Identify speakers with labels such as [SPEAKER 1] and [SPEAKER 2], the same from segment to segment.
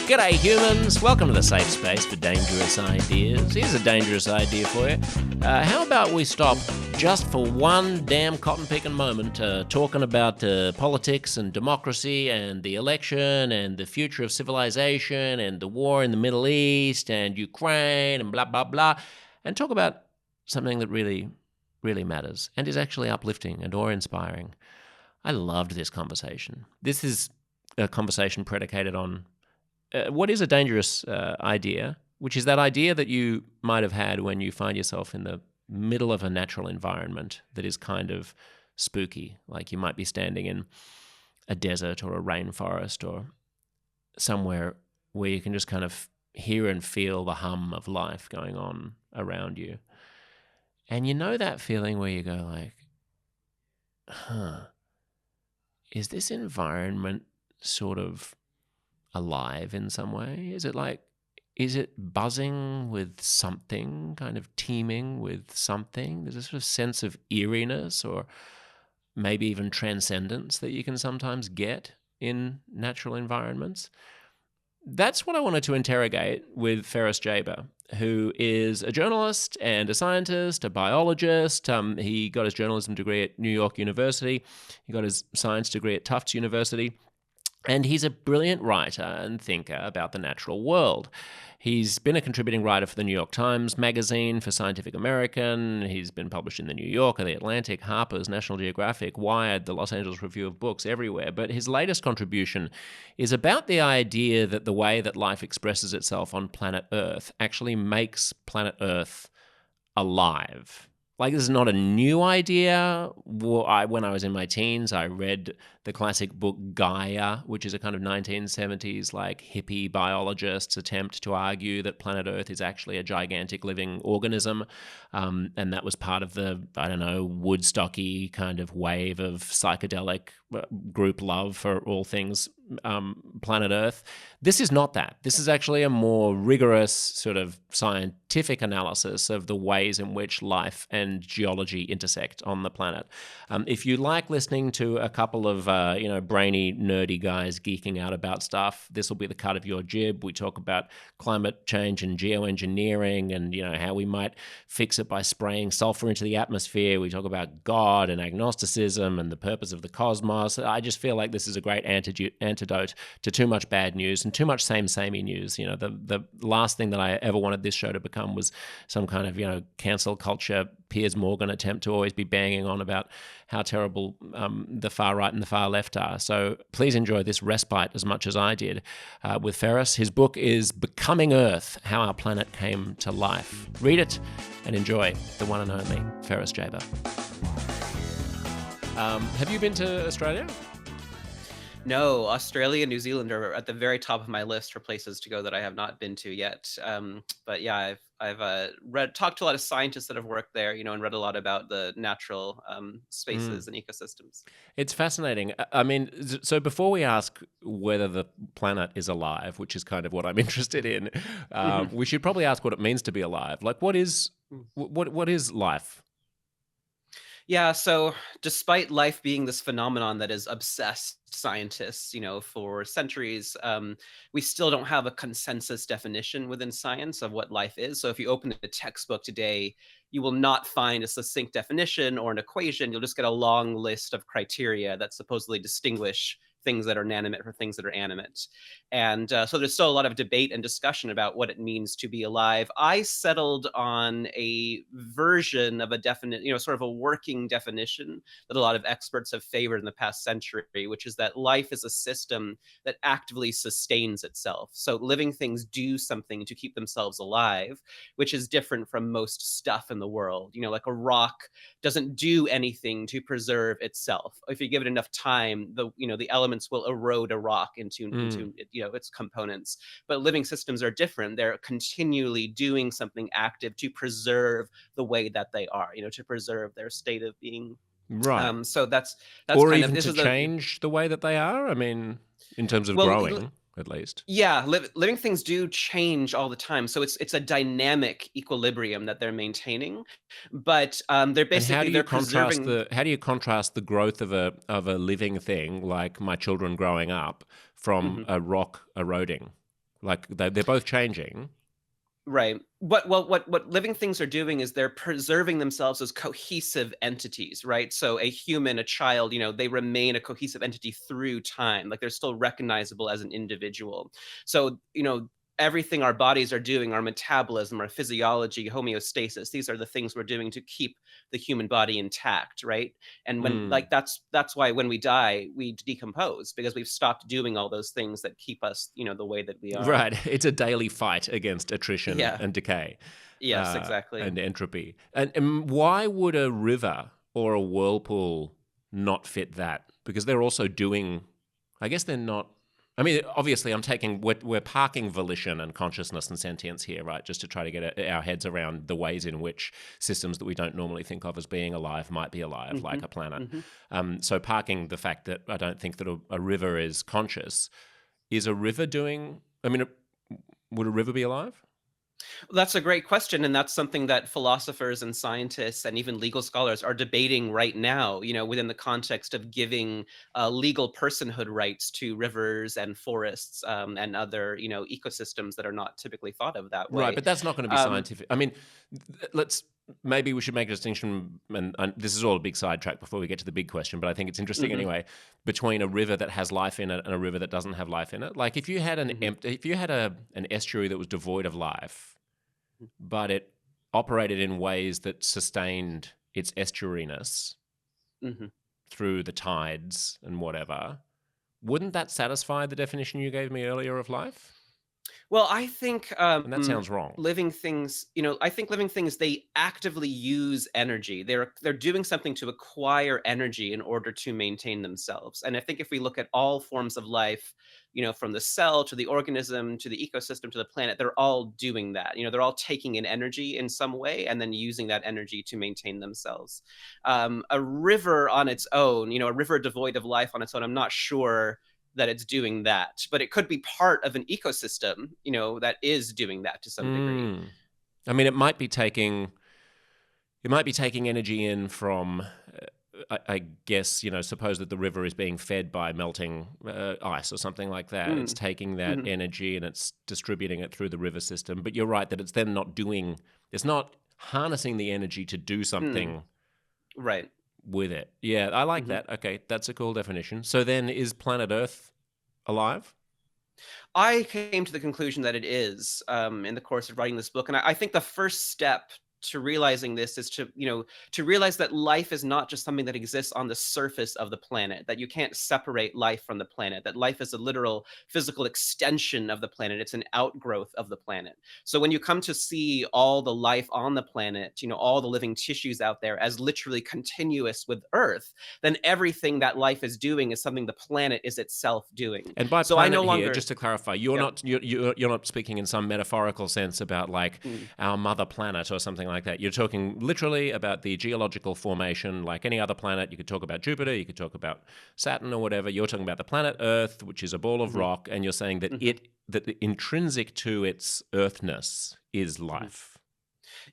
[SPEAKER 1] G'day humans, welcome to the safe space for dangerous ideas. Here's a dangerous idea for you. How about we stop just for one damn cotton-picking moment talking about politics and democracy and the election and the future of civilization and the war in the Middle East and Ukraine and blah, blah, blah, and talk about something that really, really matters and is actually uplifting and awe-inspiring. I loved this conversation. This is a conversation predicated on what is a dangerous idea, which is that idea that you might have had when you find yourself in the middle of a natural environment that is kind of spooky, like you might be standing in a desert or a rainforest or somewhere where you can just kind of hear and feel the hum of life going on around you. And you know that feeling where you go like, is this environment sort of alive in some way? Is it buzzing with something, kind of teeming with something? There's a sort of sense of eeriness or maybe even transcendence that you can sometimes get in natural environments. That's what I wanted to interrogate with Ferris Jabr, who is a journalist and a scientist, a biologist. He got his journalism degree at New York University. He got his science degree at Tufts University. And he's a brilliant writer and thinker about the natural world. He's been a contributing writer for the New York Times Magazine, for Scientific American. He's been published in the New Yorker, the Atlantic, Harper's, National Geographic, Wired, the Los Angeles Review of Books, everywhere. But his latest contribution is about the idea that the way that life expresses itself on planet Earth actually makes planet Earth alive. Like, this is not a new idea. When I was in my teens, I read the classic book Gaia, which is a kind of 1970s, like, hippie biologist's attempt to argue that planet Earth is actually a gigantic living organism. And that was part of the, Woodstocky kind of wave of psychedelic group love for all things planet Earth. This is not that. This is actually a more rigorous sort of scientific analysis of the ways in which life and geology intersect on the planet. If you like listening to a couple of brainy, nerdy guys geeking out about stuff, this will be the cut of your jib. We talk about climate change and geoengineering and, how we might fix it by spraying sulfur into the atmosphere. We talk about God and agnosticism and the purpose of the cosmos. I just feel like this is a great antidote to too much bad news and too much samey news. The last thing that I ever wanted this show to become was some kind of, cancel culture Piers Morgan attempt to always be banging on about how terrible the far right and the far left are. So please enjoy this respite as much as I did with Ferris. His book is Becoming Earth, How Our Planet Came to Life. Read it and enjoy the one and only Ferris Jabr. Have you been to Australia?
[SPEAKER 2] No, Australia and New Zealand are at the very top of my list for places to go that I have not been to yet. But yeah, I've talked to a lot of scientists that have worked there, and read a lot about the natural spaces and ecosystems.
[SPEAKER 1] It's fascinating. I mean, so before we ask whether the planet is alive, which is kind of what I'm interested in, we should probably ask what it means to be alive. Like, what is life?
[SPEAKER 2] Yeah, so despite life being this phenomenon that has obsessed scientists, for centuries, we still don't have a consensus definition within science of what life is. So if you open a textbook today, you will not find a succinct definition or an equation. You'll just get a long list of criteria that supposedly distinguish things that are inanimate for things that are animate. And so there's still a lot of debate and discussion about what it means to be alive. I settled on a version of a definite, sort of a working definition that a lot of experts have favored in the past century, which is that life is a system that actively sustains itself. So living things do something to keep themselves alive, which is different from most stuff in the world. Like a rock doesn't do anything to preserve itself. If you give it enough time, the elements will erode a rock into its components. But living systems are different. They're continually doing something active to preserve the way that they are, to preserve their state of being.
[SPEAKER 1] Right.
[SPEAKER 2] So that's
[SPEAKER 1] or
[SPEAKER 2] kind
[SPEAKER 1] even
[SPEAKER 2] of
[SPEAKER 1] to change the way that they are. I mean, in terms of growing. At least.
[SPEAKER 2] Yeah, living things do change all the time. So it's a dynamic equilibrium that they're maintaining, but they're basically preserving.
[SPEAKER 1] How do you contrast the growth of a living thing like my children growing up from a rock eroding? Like they're both changing.
[SPEAKER 2] Right. What living things are doing is they're preserving themselves as cohesive entities, right? So a human, a child, they remain a cohesive entity through time. Like they're still recognizable as an individual. So, everything our bodies are doing, our metabolism, our physiology, homeostasis, these are the things we're doing to keep the human body intact, right? And when
[SPEAKER 1] Mm.
[SPEAKER 2] like that's why when we die, we decompose because we've stopped doing all those things that keep us, the way that we are.
[SPEAKER 1] Right. It's a daily fight against attrition
[SPEAKER 2] Yeah.
[SPEAKER 1] and decay,
[SPEAKER 2] Yes, exactly.
[SPEAKER 1] and entropy. And why would a river or a whirlpool not fit that? Because they're also doing, I guess they're not. I mean, obviously, we're parking volition and consciousness and sentience here, right? Just to try to get our heads around the ways in which systems that we don't normally think of as being alive might be alive, like
[SPEAKER 2] Mhm,
[SPEAKER 1] a planet.
[SPEAKER 2] mhm.
[SPEAKER 1] So parking the fact that I don't think that a river is conscious. Is a river doing? I mean, would a river be alive?
[SPEAKER 2] That's a great question, and that's something that philosophers and scientists and even legal scholars are debating right now, within the context of giving legal personhood rights to rivers and forests, and other, ecosystems that are not typically thought of that
[SPEAKER 1] Right,
[SPEAKER 2] way.
[SPEAKER 1] but that's not going to be
[SPEAKER 2] Um,
[SPEAKER 1] scientific. I mean, let's maybe we should make a distinction, and this is all a big sidetrack before we get to the big question, but I think it's interesting
[SPEAKER 2] mhm,
[SPEAKER 1] anyway, between a river that has life in it and a river that doesn't have life in it. Like if you had
[SPEAKER 2] mhm,
[SPEAKER 1] an estuary that was devoid of life, but it operated in ways that sustained its estuariness
[SPEAKER 2] mhm.
[SPEAKER 1] through the tides and whatever, wouldn't that satisfy the definition you gave me earlier of life?
[SPEAKER 2] Well, I think
[SPEAKER 1] And that sounds wrong.
[SPEAKER 2] living things, I think living things they actively use energy. They're doing something to acquire energy in order to maintain themselves. And I think if we look at all forms of life, from the cell to the organism to the ecosystem to the planet, they're all doing that. They're all taking in energy in some way and then using that energy to maintain themselves. A river on its own, a river devoid of life on its own, I'm not sure that it's doing that, but it could be part of an ecosystem, that is doing that to some degree.
[SPEAKER 1] Mm. I mean, it might be taking energy in from, I guess, suppose that the river is being fed by melting ice or something like that. It's
[SPEAKER 2] Mm.
[SPEAKER 1] taking that
[SPEAKER 2] Mhm.
[SPEAKER 1] energy and it's distributing it through the river system. But you're right that it's not harnessing the energy to do
[SPEAKER 2] Mm.
[SPEAKER 1] something
[SPEAKER 2] Right.
[SPEAKER 1] with it. Yeah, I like
[SPEAKER 2] Mhm.
[SPEAKER 1] that. Okay, that's a cool definition. So then is planet Earth alive?
[SPEAKER 2] I came to the conclusion that it is, in the course of writing this book, and I think the first step to realizing this is to realize that life is not just something that exists on the surface of the planet, that you can't separate life from the planet, that life is a literal physical extension of the planet. It's an outgrowth of the planet. So when you come to see all the life on the planet, all the living tissues out there as literally continuous with Earth, then everything that life is doing is something the planet is itself doing.
[SPEAKER 1] And by
[SPEAKER 2] So I no
[SPEAKER 1] planet here, just
[SPEAKER 2] longer
[SPEAKER 1] to clarify, you're
[SPEAKER 2] Yep.
[SPEAKER 1] not you're not speaking in some metaphorical sense about like
[SPEAKER 2] Mm.
[SPEAKER 1] our mother planet or something like that. You're talking literally about the geological formation, like any other planet. You could talk about Jupiter, you could talk about Saturn or whatever. You're talking about the planet Earth, which is a ball of
[SPEAKER 2] Mhm.
[SPEAKER 1] rock, and you're saying that
[SPEAKER 2] Mhm.
[SPEAKER 1] the intrinsic to its earthness is
[SPEAKER 2] Mhm.
[SPEAKER 1] life.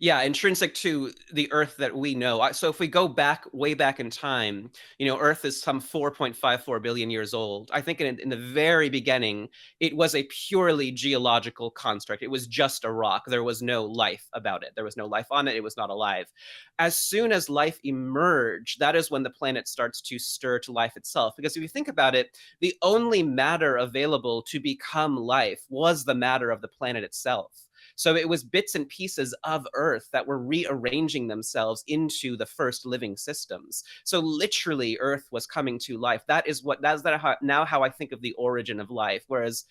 [SPEAKER 2] Yeah, intrinsic to the Earth that we know. So if we go back, way back in time, Earth is some 4.54 billion years old. I think in the very beginning, it was a purely geological construct. It was just a rock. There was no life about it. There was no life on it. It was not alive. As soon as life emerged, that is when the planet starts to stir to life itself. Because if you think about it, the only matter available to become life was the matter of the planet itself. So it was bits and pieces of Earth that were rearranging themselves into the first living systems. So literally, Earth was coming to life. Now how I think of the origin of life. Whereas,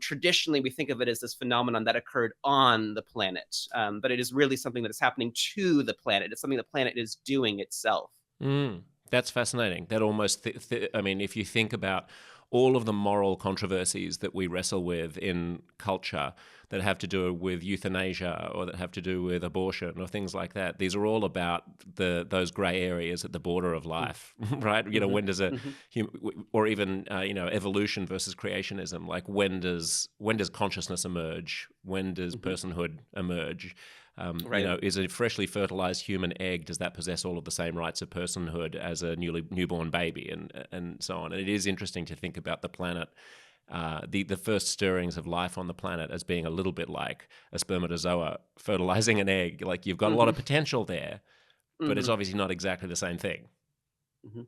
[SPEAKER 2] traditionally we think of it as this phenomenon that occurred on the planet, but it is really something that is happening to the planet. It's something the planet is doing itself.
[SPEAKER 1] That's fascinating. That almost, I mean, if you think about all of the moral controversies that we wrestle with in culture that have to do with euthanasia or that have to do with abortion or things like that, these are all about those grey areas at the border of life, right?
[SPEAKER 2] Mm-hmm.
[SPEAKER 1] When does
[SPEAKER 2] Mm-hmm.
[SPEAKER 1] or even evolution versus creationism, like when does consciousness emerge? When does
[SPEAKER 2] Mm-hmm.
[SPEAKER 1] personhood emerge?
[SPEAKER 2] Right.
[SPEAKER 1] Is a freshly fertilized human egg, does that possess all of the same rights of personhood as a newborn baby, and so on? And it is interesting to think about the planet the first stirrings of life on the planet as being a little bit like a spermatozoa fertilizing an egg. Like you've got a lot
[SPEAKER 2] Hmm.
[SPEAKER 1] of potential there, but it's
[SPEAKER 2] Hmm.
[SPEAKER 1] obviously not exactly the same thing.
[SPEAKER 2] Hmm.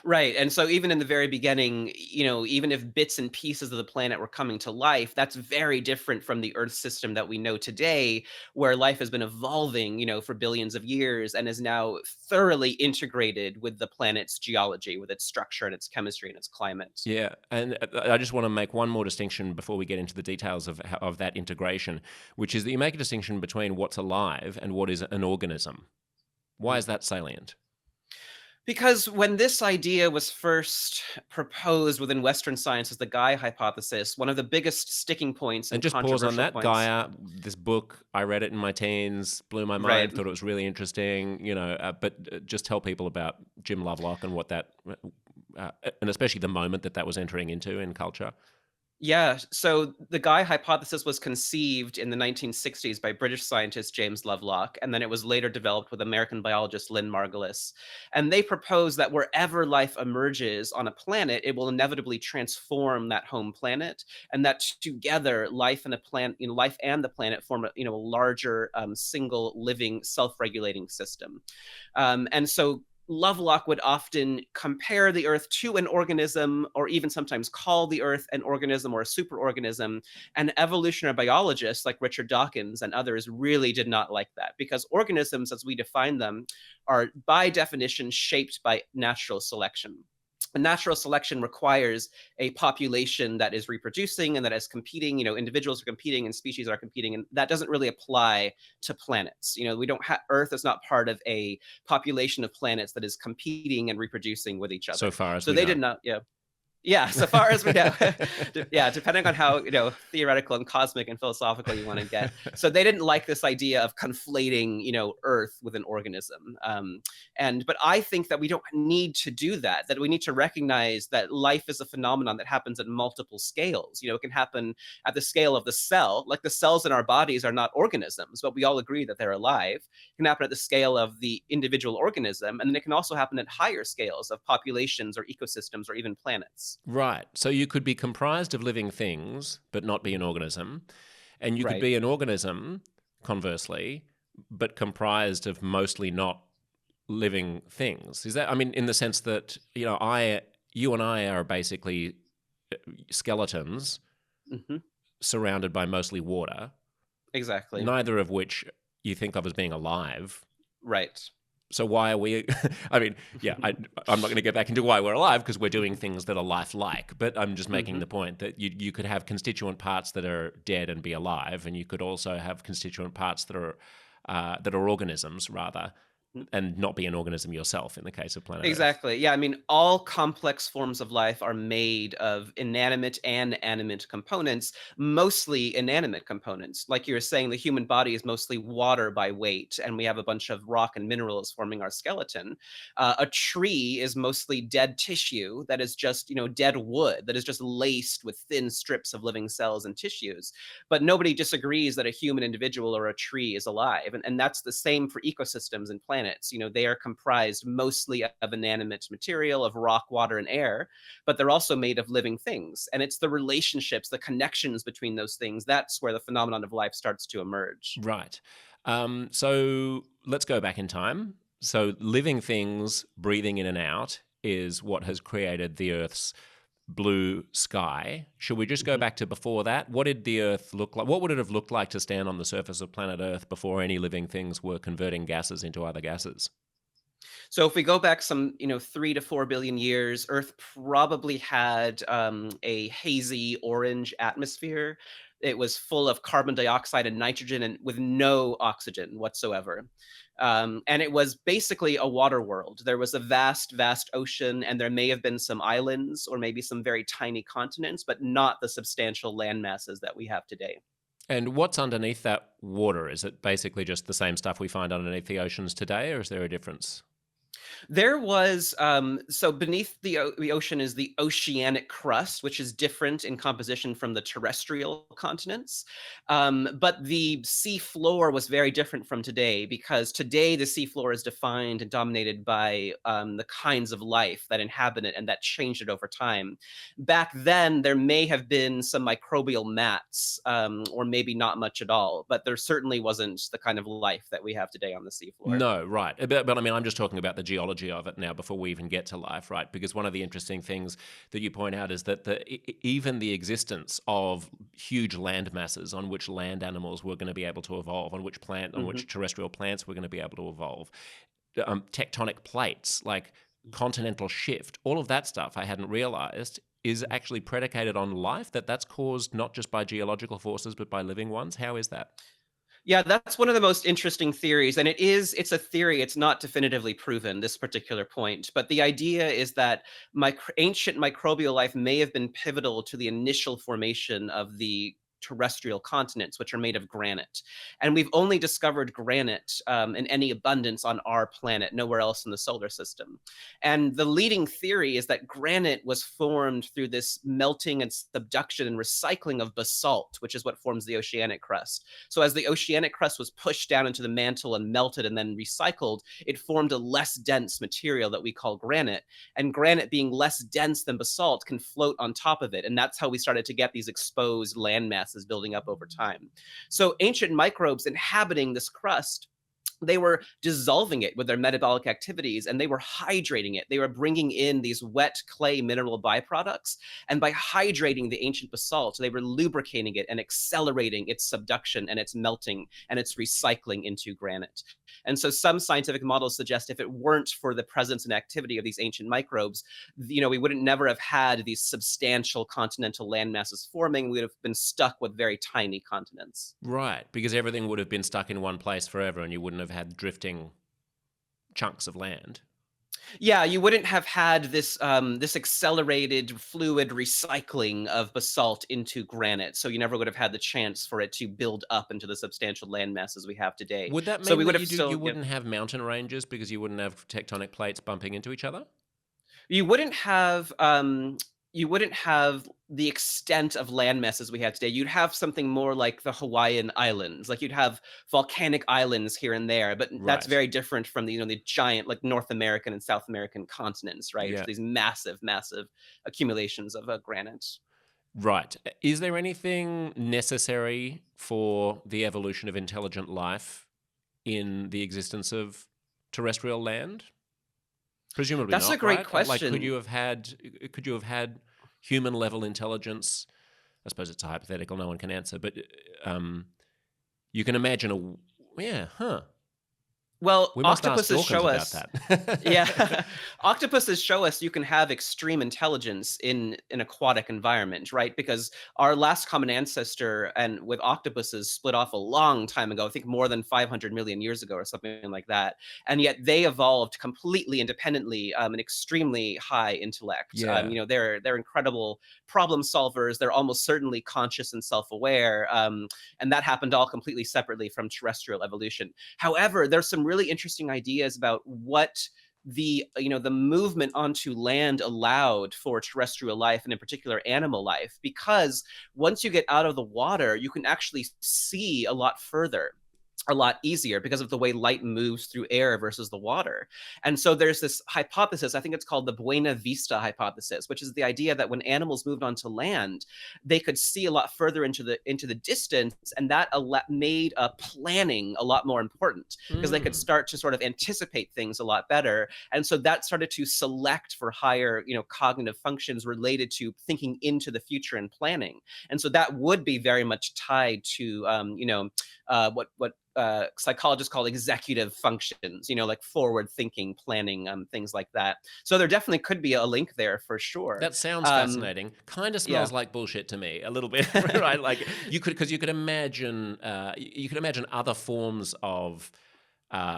[SPEAKER 2] Right. And so even in the very beginning, even if bits and pieces of the planet were coming to life, that's very different from the Earth system that we know today, where life has been evolving, for billions of years and is now thoroughly integrated with the planet's geology, with its structure and its chemistry and its climate.
[SPEAKER 1] Yeah, and I just want to make one more distinction before we get into the details of that integration, which is that you make a distinction between what's alive and what is an organism. Why is that salient?
[SPEAKER 2] Because when this idea was first proposed within Western science as the Gaia hypothesis, one of the biggest sticking points
[SPEAKER 1] And
[SPEAKER 2] and
[SPEAKER 1] just pause on
[SPEAKER 2] controversial
[SPEAKER 1] that.
[SPEAKER 2] points.
[SPEAKER 1] Gaia, this book, I read it in my teens, blew my
[SPEAKER 2] Right.
[SPEAKER 1] mind, thought it was really interesting, but just tell people about Jim Lovelock and what that, and especially the moment that was entering into in culture.
[SPEAKER 2] Yeah, so the Gaia hypothesis was conceived in the 1960s by British scientist James Lovelock, and then it was later developed with American biologist Lynn Margulis. And they proposed that wherever life emerges on a planet, it will inevitably transform that home planet, and that together, life and a planet, life and the planet form a larger single living self-regulating system. And so Lovelock would often compare the Earth to an organism, or even sometimes call the Earth an organism or a superorganism. And evolutionary biologists like Richard Dawkins and others really did not like that, because organisms, as we define them, are by definition shaped by natural selection. And natural selection requires a population that is reproducing and that is competing. Individuals are competing and species are competing, and that doesn't really apply to planets. We don't have Earth is not part of a population of planets that is competing and reproducing with each
[SPEAKER 1] So
[SPEAKER 2] other.
[SPEAKER 1] far as
[SPEAKER 2] So
[SPEAKER 1] we
[SPEAKER 2] they
[SPEAKER 1] know.
[SPEAKER 2] did not, yeah. Yeah, so far as we know. Yeah, depending on how, theoretical and cosmic and philosophical you want to get. So they didn't like this idea of conflating, Earth with an organism. But I think that we don't need to do that, that we need to recognize that life is a phenomenon that happens at multiple scales. It can happen at the scale of the cell, like the cells in our bodies are not organisms, but we all agree that they're alive. It can happen at the scale of the individual organism, and then it can also happen at higher scales of populations or ecosystems or even planets.
[SPEAKER 1] Right. So you could be comprised of living things, but not be an organism. And you could
[SPEAKER 2] Right.
[SPEAKER 1] be an organism, conversely, but comprised of mostly not living things. Is that, I mean, in the sense that, you and I are basically skeletons
[SPEAKER 2] Hmm.
[SPEAKER 1] surrounded by mostly water,
[SPEAKER 2] Exactly.
[SPEAKER 1] neither of which you think of as being alive.
[SPEAKER 2] Right.
[SPEAKER 1] So why are we? I mean, yeah, I'm not going to get back into why we're alive because we're doing things that are lifelike. But I'm just making
[SPEAKER 2] Hmm.
[SPEAKER 1] the point that you could have constituent parts that are dead and be alive, and you could also have constituent parts that are organisms rather, and not be an organism yourself. In the case of planet Earth.
[SPEAKER 2] Exactly. Yeah. I mean, all complex forms of life are made of inanimate and animate components, mostly inanimate components. Like you were saying, the human body is mostly water by weight, and we have a bunch of rock and minerals forming our skeleton. A tree is mostly dead tissue that is just, dead wood that is just laced with thin strips of living cells and tissues. But nobody disagrees that a human individual or a tree is alive. And that's the same for ecosystems and planets. They are comprised mostly of inanimate material, of rock, water, and air, but they're also made of living things. And it's the relationships, the connections between those things, that's where the phenomenon of life starts to emerge.
[SPEAKER 1] Right. So let's go back in time. So living things breathing in and out is what has created the Earth's blue sky. Should we just go
[SPEAKER 2] Mhm.
[SPEAKER 1] back to before that? What did the Earth look like? What would it have looked like to stand on the surface of planet Earth before any living things were converting gases into other gases?
[SPEAKER 2] So if we go back some, 3 to 4 billion years, Earth probably had a hazy orange atmosphere. It was full of carbon dioxide and nitrogen, and with no oxygen whatsoever. And it was basically a water world. There was a vast, vast ocean, and there may have been some islands or maybe some very tiny continents, but not the substantial land masses that we have today.
[SPEAKER 1] And what's underneath that water? Is it basically just the same stuff we find underneath the oceans today, or is there a difference?
[SPEAKER 2] There was so beneath the ocean is the oceanic crust, which is different in composition from the terrestrial continents. But the sea floor was very different from today because today the sea floor is defined and dominated by the kinds of life that inhabit it and that changed it over time. Back then, there may have been some microbial mats, or maybe not much at all, but there certainly wasn't the kind of life that we have today on the seafloor.
[SPEAKER 1] No, right. But I mean, I'm just talking about the geology of it now before we even get to life, right? Because one of the interesting things that you point out is that even the existence of huge land masses on which land animals were going to be able to evolve, on
[SPEAKER 2] Mhm.
[SPEAKER 1] which terrestrial plants were going to be able to evolve, tectonic plates, like continental shift, all of that stuff I hadn't realized is actually predicated on life, that's caused not just by geological forces, but by living ones. How is that?
[SPEAKER 2] Yeah, that's one of the most interesting theories, and it's a theory, it's not definitively proven, this particular point, but the idea is that ancient microbial life may have been pivotal to the initial formation of the terrestrial continents, which are made of granite. And we've only discovered granite in any abundance on our planet, nowhere else in the solar system. And the leading theory is that granite was formed through this melting and subduction and recycling of basalt, which is what forms the oceanic crust. So as the oceanic crust was pushed down into the mantle and melted and then recycled, it formed a less dense material that we call granite. And granite, being less dense than basalt, can float on top of it. And that's how we started to get these exposed land masses building up over time. So ancient microbes inhabiting this crust, they were dissolving it with their metabolic activities and they were hydrating it. They were bringing in these wet clay mineral byproducts. And by hydrating the ancient basalt, they were lubricating it and accelerating its subduction and its melting and its recycling into granite. And so some scientific models suggest if it weren't for the presence and activity of these ancient microbes, we wouldn't never have had these substantial continental land masses forming. We would have been stuck with very tiny continents.
[SPEAKER 1] Right, because everything would have been stuck in one place forever and you wouldn't have had drifting chunks of land.
[SPEAKER 2] Yeah, you wouldn't have had this accelerated fluid recycling of basalt into granite, so you never would have had the chance for it to build up into the substantial land masses we have today.
[SPEAKER 1] Would that
[SPEAKER 2] So
[SPEAKER 1] mean
[SPEAKER 2] we would
[SPEAKER 1] that
[SPEAKER 2] have
[SPEAKER 1] you
[SPEAKER 2] still, yeah.
[SPEAKER 1] wouldn't have mountain ranges because you wouldn't have tectonic plates bumping into each other?
[SPEAKER 2] You wouldn't have the extent of land masses we have today. You'd have something more like the Hawaiian Islands. Like you'd have volcanic islands here and there, but that's
[SPEAKER 1] Right.
[SPEAKER 2] very different from the giant like North American and South American continents, right?
[SPEAKER 1] Yeah.
[SPEAKER 2] These massive, massive accumulations of granite.
[SPEAKER 1] Right. Is there anything necessary for the evolution of intelligent life in the existence of terrestrial land? Presumably
[SPEAKER 2] That's a
[SPEAKER 1] not,
[SPEAKER 2] great
[SPEAKER 1] right? Like,
[SPEAKER 2] question.
[SPEAKER 1] could you have had human level intelligence? I suppose it's a hypothetical, no one can answer, but um, you can imagine yeah, huh?
[SPEAKER 2] Well,
[SPEAKER 1] We must ask
[SPEAKER 2] octopuses
[SPEAKER 1] Dawkins
[SPEAKER 2] show
[SPEAKER 1] about
[SPEAKER 2] us. Yeah.
[SPEAKER 1] that.
[SPEAKER 2] Octopuses show us you can have extreme intelligence in an aquatic environment, right? Because our last common ancestor and with octopuses split off a long time ago, I think more than 500 million years ago or something like that. And yet they evolved completely independently, an extremely high intellect.
[SPEAKER 1] Yeah.
[SPEAKER 2] They're incredible problem solvers. They're almost certainly conscious and self-aware. And that happened all completely separately from terrestrial evolution. However, there's some really interesting ideas about what the movement onto land allowed for terrestrial life and in particular animal life, because once you get out of the water you can actually see a lot further, a lot easier because of the way light moves through air versus the water. And so there's this hypothesis, I think it's called the Buena Vista hypothesis, which is the idea that when animals moved onto land, they could see a lot further into the distance, and that made planning a lot more important because they could
[SPEAKER 1] Mm.
[SPEAKER 2] start to sort of anticipate things a lot better. And so that started to select for higher, cognitive functions related to thinking into the future and planning. And so that would be very much tied to what psychologists call executive functions, like forward thinking, planning, things like that. So there definitely could be a link there for sure.
[SPEAKER 1] That sounds
[SPEAKER 2] Um,
[SPEAKER 1] fascinating. Kind of
[SPEAKER 2] yeah.
[SPEAKER 1] smells like bullshit to me a little bit, right? Like because you could imagine, you could imagine other forms of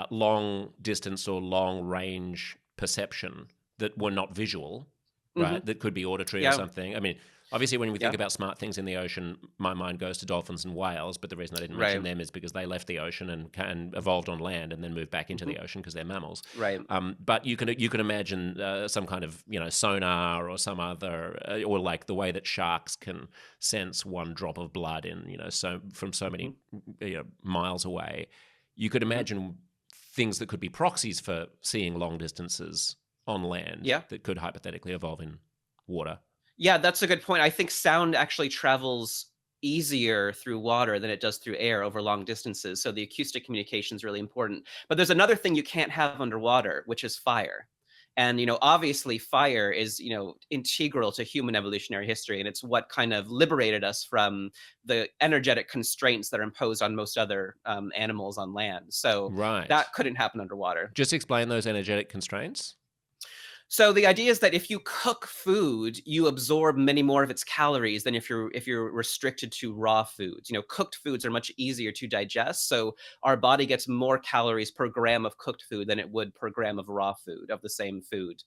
[SPEAKER 1] long distance or long range perception that were not visual,
[SPEAKER 2] Hmm.
[SPEAKER 1] right? That could be auditory or
[SPEAKER 2] Yeah.
[SPEAKER 1] something. I mean, Obviously, when we think
[SPEAKER 2] Yeah.
[SPEAKER 1] about smart things in the ocean, my mind goes to dolphins and whales. But the reason I didn't mention
[SPEAKER 2] Right.
[SPEAKER 1] them is because they left the ocean and evolved on land and then moved back into
[SPEAKER 2] Hmm.
[SPEAKER 1] the ocean because they're mammals.
[SPEAKER 2] Right.
[SPEAKER 1] But you can imagine some kind of sonar or some other or like the way that sharks can sense one drop of blood in so from so
[SPEAKER 2] Hmm.
[SPEAKER 1] many miles away. You could
[SPEAKER 2] Hmm.
[SPEAKER 1] imagine things that could be proxies for seeing long distances on land
[SPEAKER 2] Yeah.
[SPEAKER 1] that could hypothetically evolve in water.
[SPEAKER 2] Yeah, that's a good point. I think sound actually travels easier through water than it does through air over long distances. So the acoustic communication is really important. But there's another thing you can't have underwater, which is fire. And obviously fire is, integral to human evolutionary history, and it's what kind of liberated us from the energetic constraints that are imposed on most other animals on land. So
[SPEAKER 1] Right.
[SPEAKER 2] that couldn't happen underwater.
[SPEAKER 1] Just explain those energetic constraints.
[SPEAKER 2] So the idea is that if you cook food, you absorb many more of its calories than if you're restricted to raw foods. Cooked foods are much easier to digest, so our body gets more calories per gram of cooked food than it would per gram of raw food of the same food.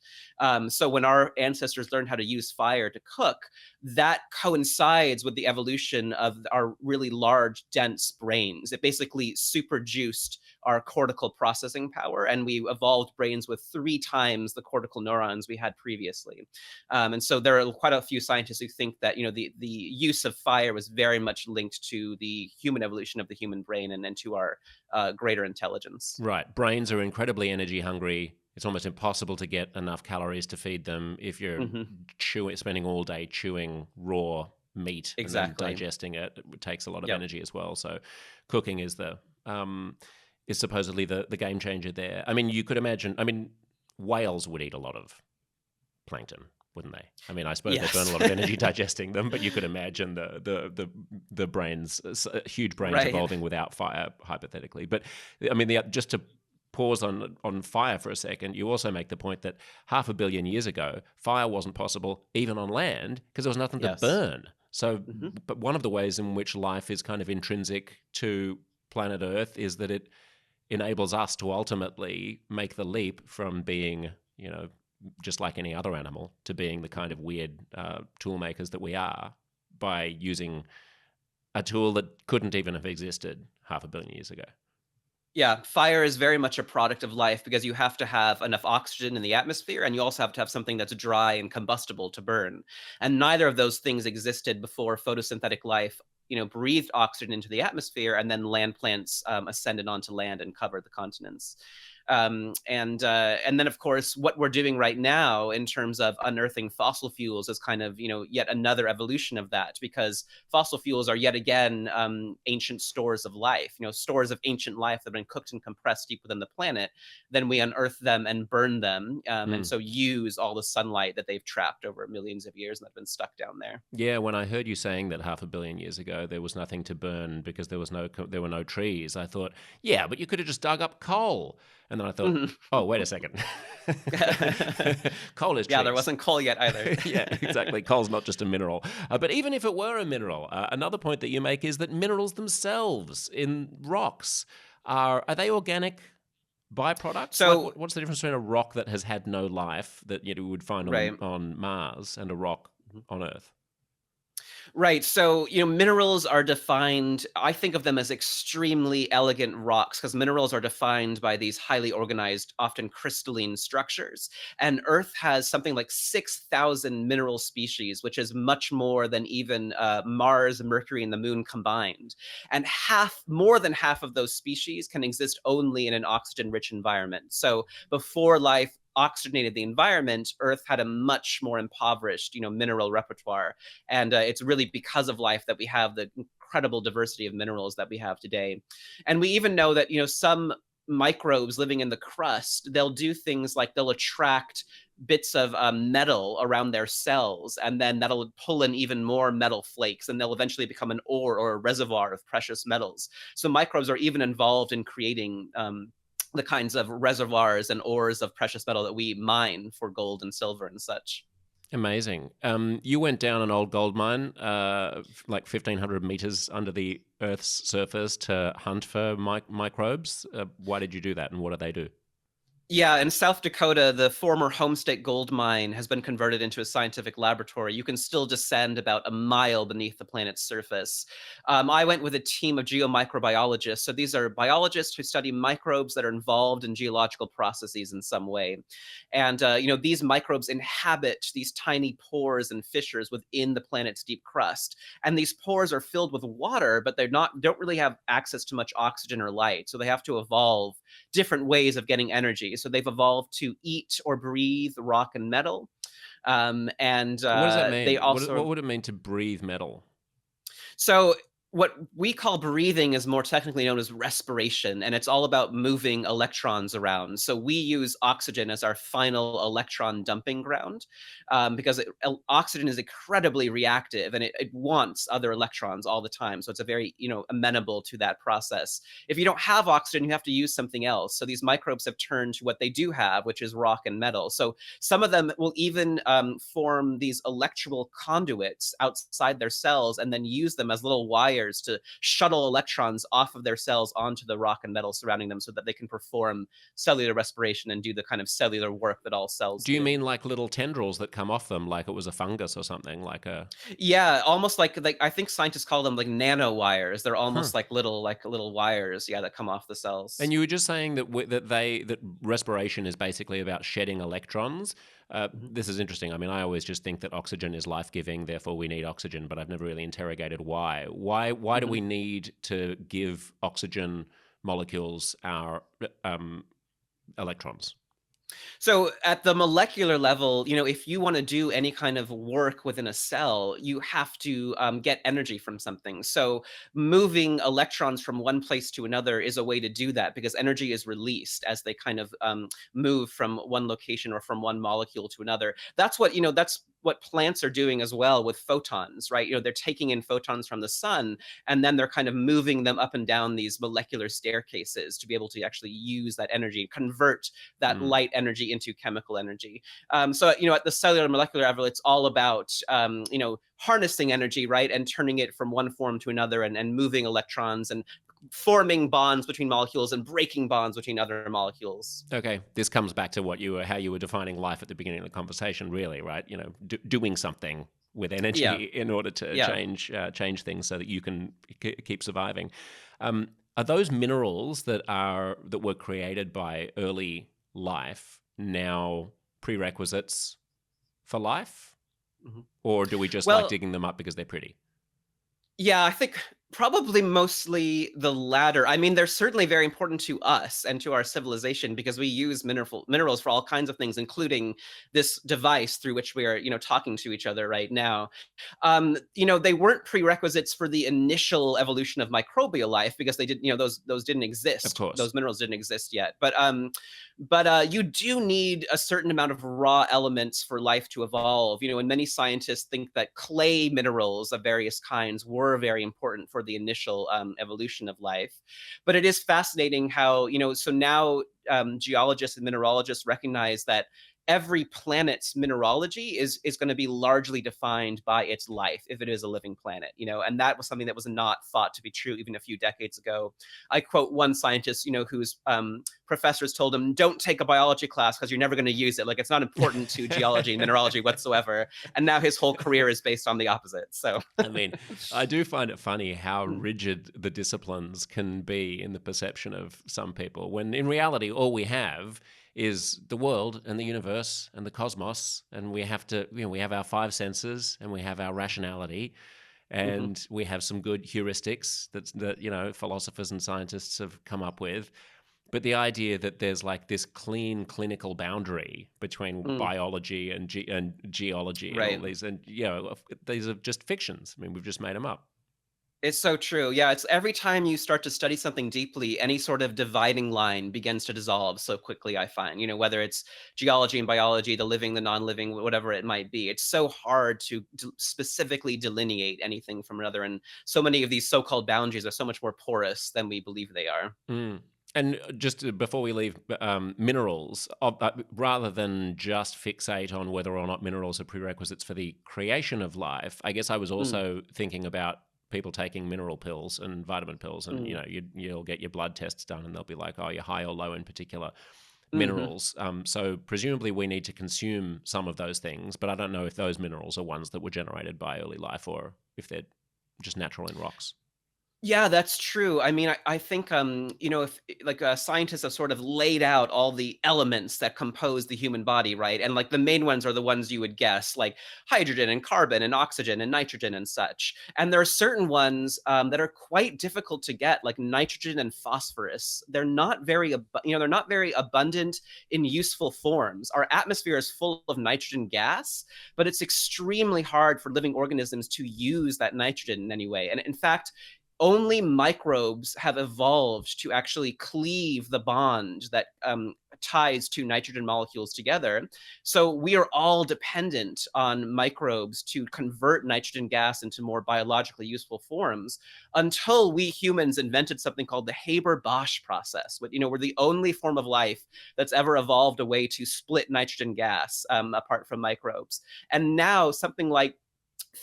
[SPEAKER 2] So when our ancestors learned how to use fire to cook, that coincides with the evolution of our really large, dense brains. It basically super juiced our cortical processing power, and we evolved brains with 3 times the cortical neurons we had previously. And so there are quite a few scientists who think that the use of fire was very much linked to the human evolution of the human brain and to our greater intelligence.
[SPEAKER 1] Right. Brains are incredibly energy hungry. It's almost impossible to get enough calories to feed them if you're
[SPEAKER 2] Hmm.
[SPEAKER 1] spending all day chewing raw meat and then
[SPEAKER 2] Exactly.
[SPEAKER 1] digesting it. It takes a lot of
[SPEAKER 2] Yep.
[SPEAKER 1] energy as well. So cooking is supposedly the game changer there. I mean, you could imagine. I mean, whales would eat a lot of plankton, wouldn't they? I mean, I suppose they burn a
[SPEAKER 2] Yes.
[SPEAKER 1] lot of energy digesting them, but you could imagine the brains, huge brains
[SPEAKER 2] Right.
[SPEAKER 1] evolving without fire, hypothetically. But I mean, just to pause on fire for a second, you also make the point that 500 million years ago, fire wasn't possible even on land because there was nothing to
[SPEAKER 2] Yes.
[SPEAKER 1] burn. So,
[SPEAKER 2] Hmm.
[SPEAKER 1] but one of the ways in which life is kind of intrinsic to planet Earth is that it enables us to ultimately make the leap from being, just like any other animal, to being the kind of weird tool makers that we are by using a tool that couldn't even have existed 500 million years ago.
[SPEAKER 2] Yeah, fire is very much a product of life because you have to have enough oxygen in the atmosphere, and you also have to have something that's dry and combustible to burn. And neither of those things existed before photosynthetic life, breathed oxygen into the atmosphere, and then land plants ascended onto land and covered the continents. And then of course what we're doing right now in terms of unearthing fossil fuels is kind of yet another evolution of that, because fossil fuels are yet again ancient stores of life, stores of ancient life that have been cooked and compressed deep within the planet. Then we unearth them and burn them, and
[SPEAKER 1] Mm.
[SPEAKER 2] so use all the sunlight that they've trapped over millions of years and that have been stuck down there.
[SPEAKER 1] Yeah, when I heard you saying that 500 million years ago there was nothing to burn because there were no trees, I thought, yeah, but you could have just dug up coal. And then I thought,
[SPEAKER 2] Mhm.
[SPEAKER 1] oh, wait a second, coal is
[SPEAKER 2] Yeah, there
[SPEAKER 1] trees.
[SPEAKER 2] wasn't coal yet either.
[SPEAKER 1] Yeah, exactly. Coal's not just a mineral. But even if it were a mineral, another point that you make is that minerals themselves in rocks are they organic byproducts? Like,
[SPEAKER 2] So
[SPEAKER 1] what's the difference between a rock that has had no life that you would find
[SPEAKER 2] right.
[SPEAKER 1] on Mars and a rock
[SPEAKER 2] Mhm.
[SPEAKER 1] on Earth?
[SPEAKER 2] Right. So, minerals are defined, I think of them as extremely elegant rocks because minerals are defined by these highly organized, often crystalline structures. And Earth has something like 6,000 mineral species, which is much more than even Mars, Mercury, and the moon combined. And more than half of those species can exist only in an oxygen rich environment. So, before life oxygenated the environment, Earth had a much more impoverished, mineral repertoire, and it's really because of life that we have the incredible diversity of minerals that we have today. And we even know that some microbes living in the crust, they'll do things like they'll attract bits of metal around their cells, and then that'll pull in even more metal flakes, and they'll eventually become an ore or a reservoir of precious metals. So microbes are even involved in creating the kinds of reservoirs and ores of precious metal that we mine for gold and silver and such.
[SPEAKER 1] Amazing. You went down an old gold mine, like 1,500 meters under the Earth's surface to hunt for microbes. Why did you do that, and what do they do?
[SPEAKER 2] Yeah, in South Dakota, the former Homestake gold mine has been converted into a scientific laboratory. You can still descend about a mile beneath the planet's surface. I went with a team of geomicrobiologists. So these are biologists who study microbes that are involved in geological processes in some way. And these microbes inhabit these tiny pores and fissures within the planet's deep crust. And these pores are filled with water, but don't really have access to much oxygen or light. So they have to evolve different ways of getting energy. So they've evolved to eat or breathe rock and metal. And
[SPEAKER 1] What does that
[SPEAKER 2] they
[SPEAKER 1] mean? What
[SPEAKER 2] also,
[SPEAKER 1] would it mean to breathe metal?
[SPEAKER 2] so what we call breathing is more technically known as respiration, and it's all about moving electrons around. So we use oxygen as our final electron dumping ground, because oxygen is incredibly reactive, and it wants other electrons all the time. So it's a very amenable to that process. If you don't have oxygen, you have to use something else. So these microbes have turned to what they do have, which is rock and metal. So some of them will even form these electrical conduits outside their cells and then use them as little wires to shuttle electrons off of their cells onto the rock and metal surrounding them so that they can perform cellular respiration and do the kind of cellular work that all cells
[SPEAKER 1] Do you
[SPEAKER 2] do.
[SPEAKER 1] mean like little tendrils that come off them, like it was a fungus or something? Like a
[SPEAKER 2] Yeah, almost like I think scientists call them like nanowires. They're
[SPEAKER 1] huh.
[SPEAKER 2] almost like little wires, yeah, that come off the cells.
[SPEAKER 1] And you were just saying that that respiration is basically about shedding electrons.
[SPEAKER 2] Mhm.
[SPEAKER 1] This is interesting. I mean, I always just think that oxygen is life giving, therefore we need oxygen, but I've never really interrogated why. Why do
[SPEAKER 2] Mhm.
[SPEAKER 1] we need to give oxygen molecules our electrons?
[SPEAKER 2] So at the molecular level, if you want to do any kind of work within a cell, you have to get energy from something. So moving electrons from one place to another is a way to do that because energy is released as they kind of move from one location or from one molecule to another. That's what plants are doing as well with photons, right? They're taking in photons from the sun and then they're kind of moving them up and down these molecular staircases to be able to actually use that energy, convert that
[SPEAKER 1] Mm.
[SPEAKER 2] light energy into chemical energy. So at the cellular molecular level, it's all about harnessing energy, right, and turning it from one form to another, and moving electrons and forming bonds between molecules and breaking bonds between other molecules.
[SPEAKER 1] Okay, this comes back to how you were defining life at the beginning of the conversation, really, right? Doing something with
[SPEAKER 2] Yeah,
[SPEAKER 1] energy in order to
[SPEAKER 2] yeah.
[SPEAKER 1] change things so that you can keep surviving. Are those minerals that were created by early life now prerequisites for life,
[SPEAKER 2] Mhm.
[SPEAKER 1] or do we just like
[SPEAKER 2] Well,
[SPEAKER 1] digging them up because they're pretty?
[SPEAKER 2] yeah, I think probably mostly the latter. I mean, they're certainly very important to us and to our civilization because we use minerals for all kinds of things, including this device through which we are, talking to each other right now. They weren't prerequisites for the initial evolution of microbial life because they did, those didn't
[SPEAKER 1] Of
[SPEAKER 2] exist.
[SPEAKER 1] course.
[SPEAKER 2] Those minerals didn't exist yet. But you do need a certain amount of raw elements for life to evolve. And many scientists think that clay minerals of various kinds were very important for the initial evolution of life. But it is fascinating how so now geologists and mineralogists recognize that every planet's mineralogy is going to be largely defined by its life if it is a living planet, and that was something that was not thought to be true even a few decades ago. I quote one scientist, whose professors told him, don't take a biology class because you're never going to use it. Like it's not important to geology and mineralogy whatsoever. And now his whole career is based on the opposite. So,
[SPEAKER 1] I mean, I do find it funny how rigid the disciplines can be in the perception of some people, when in reality, all we have is the world and the universe and the cosmos, and we have to, we have our five senses and we have our rationality,
[SPEAKER 2] mhm.
[SPEAKER 1] and we have some good heuristics that philosophers and scientists have come up with. But the idea that there's like this clean clinical boundary between
[SPEAKER 2] Mm,
[SPEAKER 1] biology and geology and all
[SPEAKER 2] right.
[SPEAKER 1] these, and these are just fictions. I mean, we've just made them up.
[SPEAKER 2] It's so true. Yeah, it's every time you start to study something deeply, any sort of dividing line begins to dissolve so quickly, I find. Whether it's geology and biology, the living, the non-living, whatever it might be. It's so hard to specifically delineate anything from another, and so many of these so-called boundaries are so much more porous than we believe they are.
[SPEAKER 1] Mm. And just before we leave, minerals, rather than just fixate on whether or not minerals are prerequisites for the creation of life, I guess I was
[SPEAKER 2] Mm,
[SPEAKER 1] also thinking about people taking mineral pills and vitamin pills, and
[SPEAKER 2] mm,
[SPEAKER 1] you'll get your blood tests done, and they'll be like, oh, you're high or low in particular.
[SPEAKER 2] Hmm.
[SPEAKER 1] minerals. So presumably we need to consume some of those things, but I don't know if those minerals are ones that were generated by early life or if they're just natural in rocks.
[SPEAKER 2] Yeah, that's true. I mean, I think, if like scientists have sort of laid out all the elements that compose the human body, right? And like the main ones are the ones you would guess, like hydrogen and carbon and oxygen and nitrogen and such. And there are certain ones that are quite difficult to get, like nitrogen and phosphorus. They're not very, they're not very abundant in useful forms. Our atmosphere is full of nitrogen gas, but it's extremely hard for living organisms to use that nitrogen in any way. And in fact, only microbes have evolved to actually cleave the bond that ties two nitrogen molecules together. So we are all dependent on microbes to convert nitrogen gas into more biologically useful forms until we humans invented something called the Haber-Bosch process. We're the only form of life that's ever evolved a way to split nitrogen gas apart from microbes. And now something like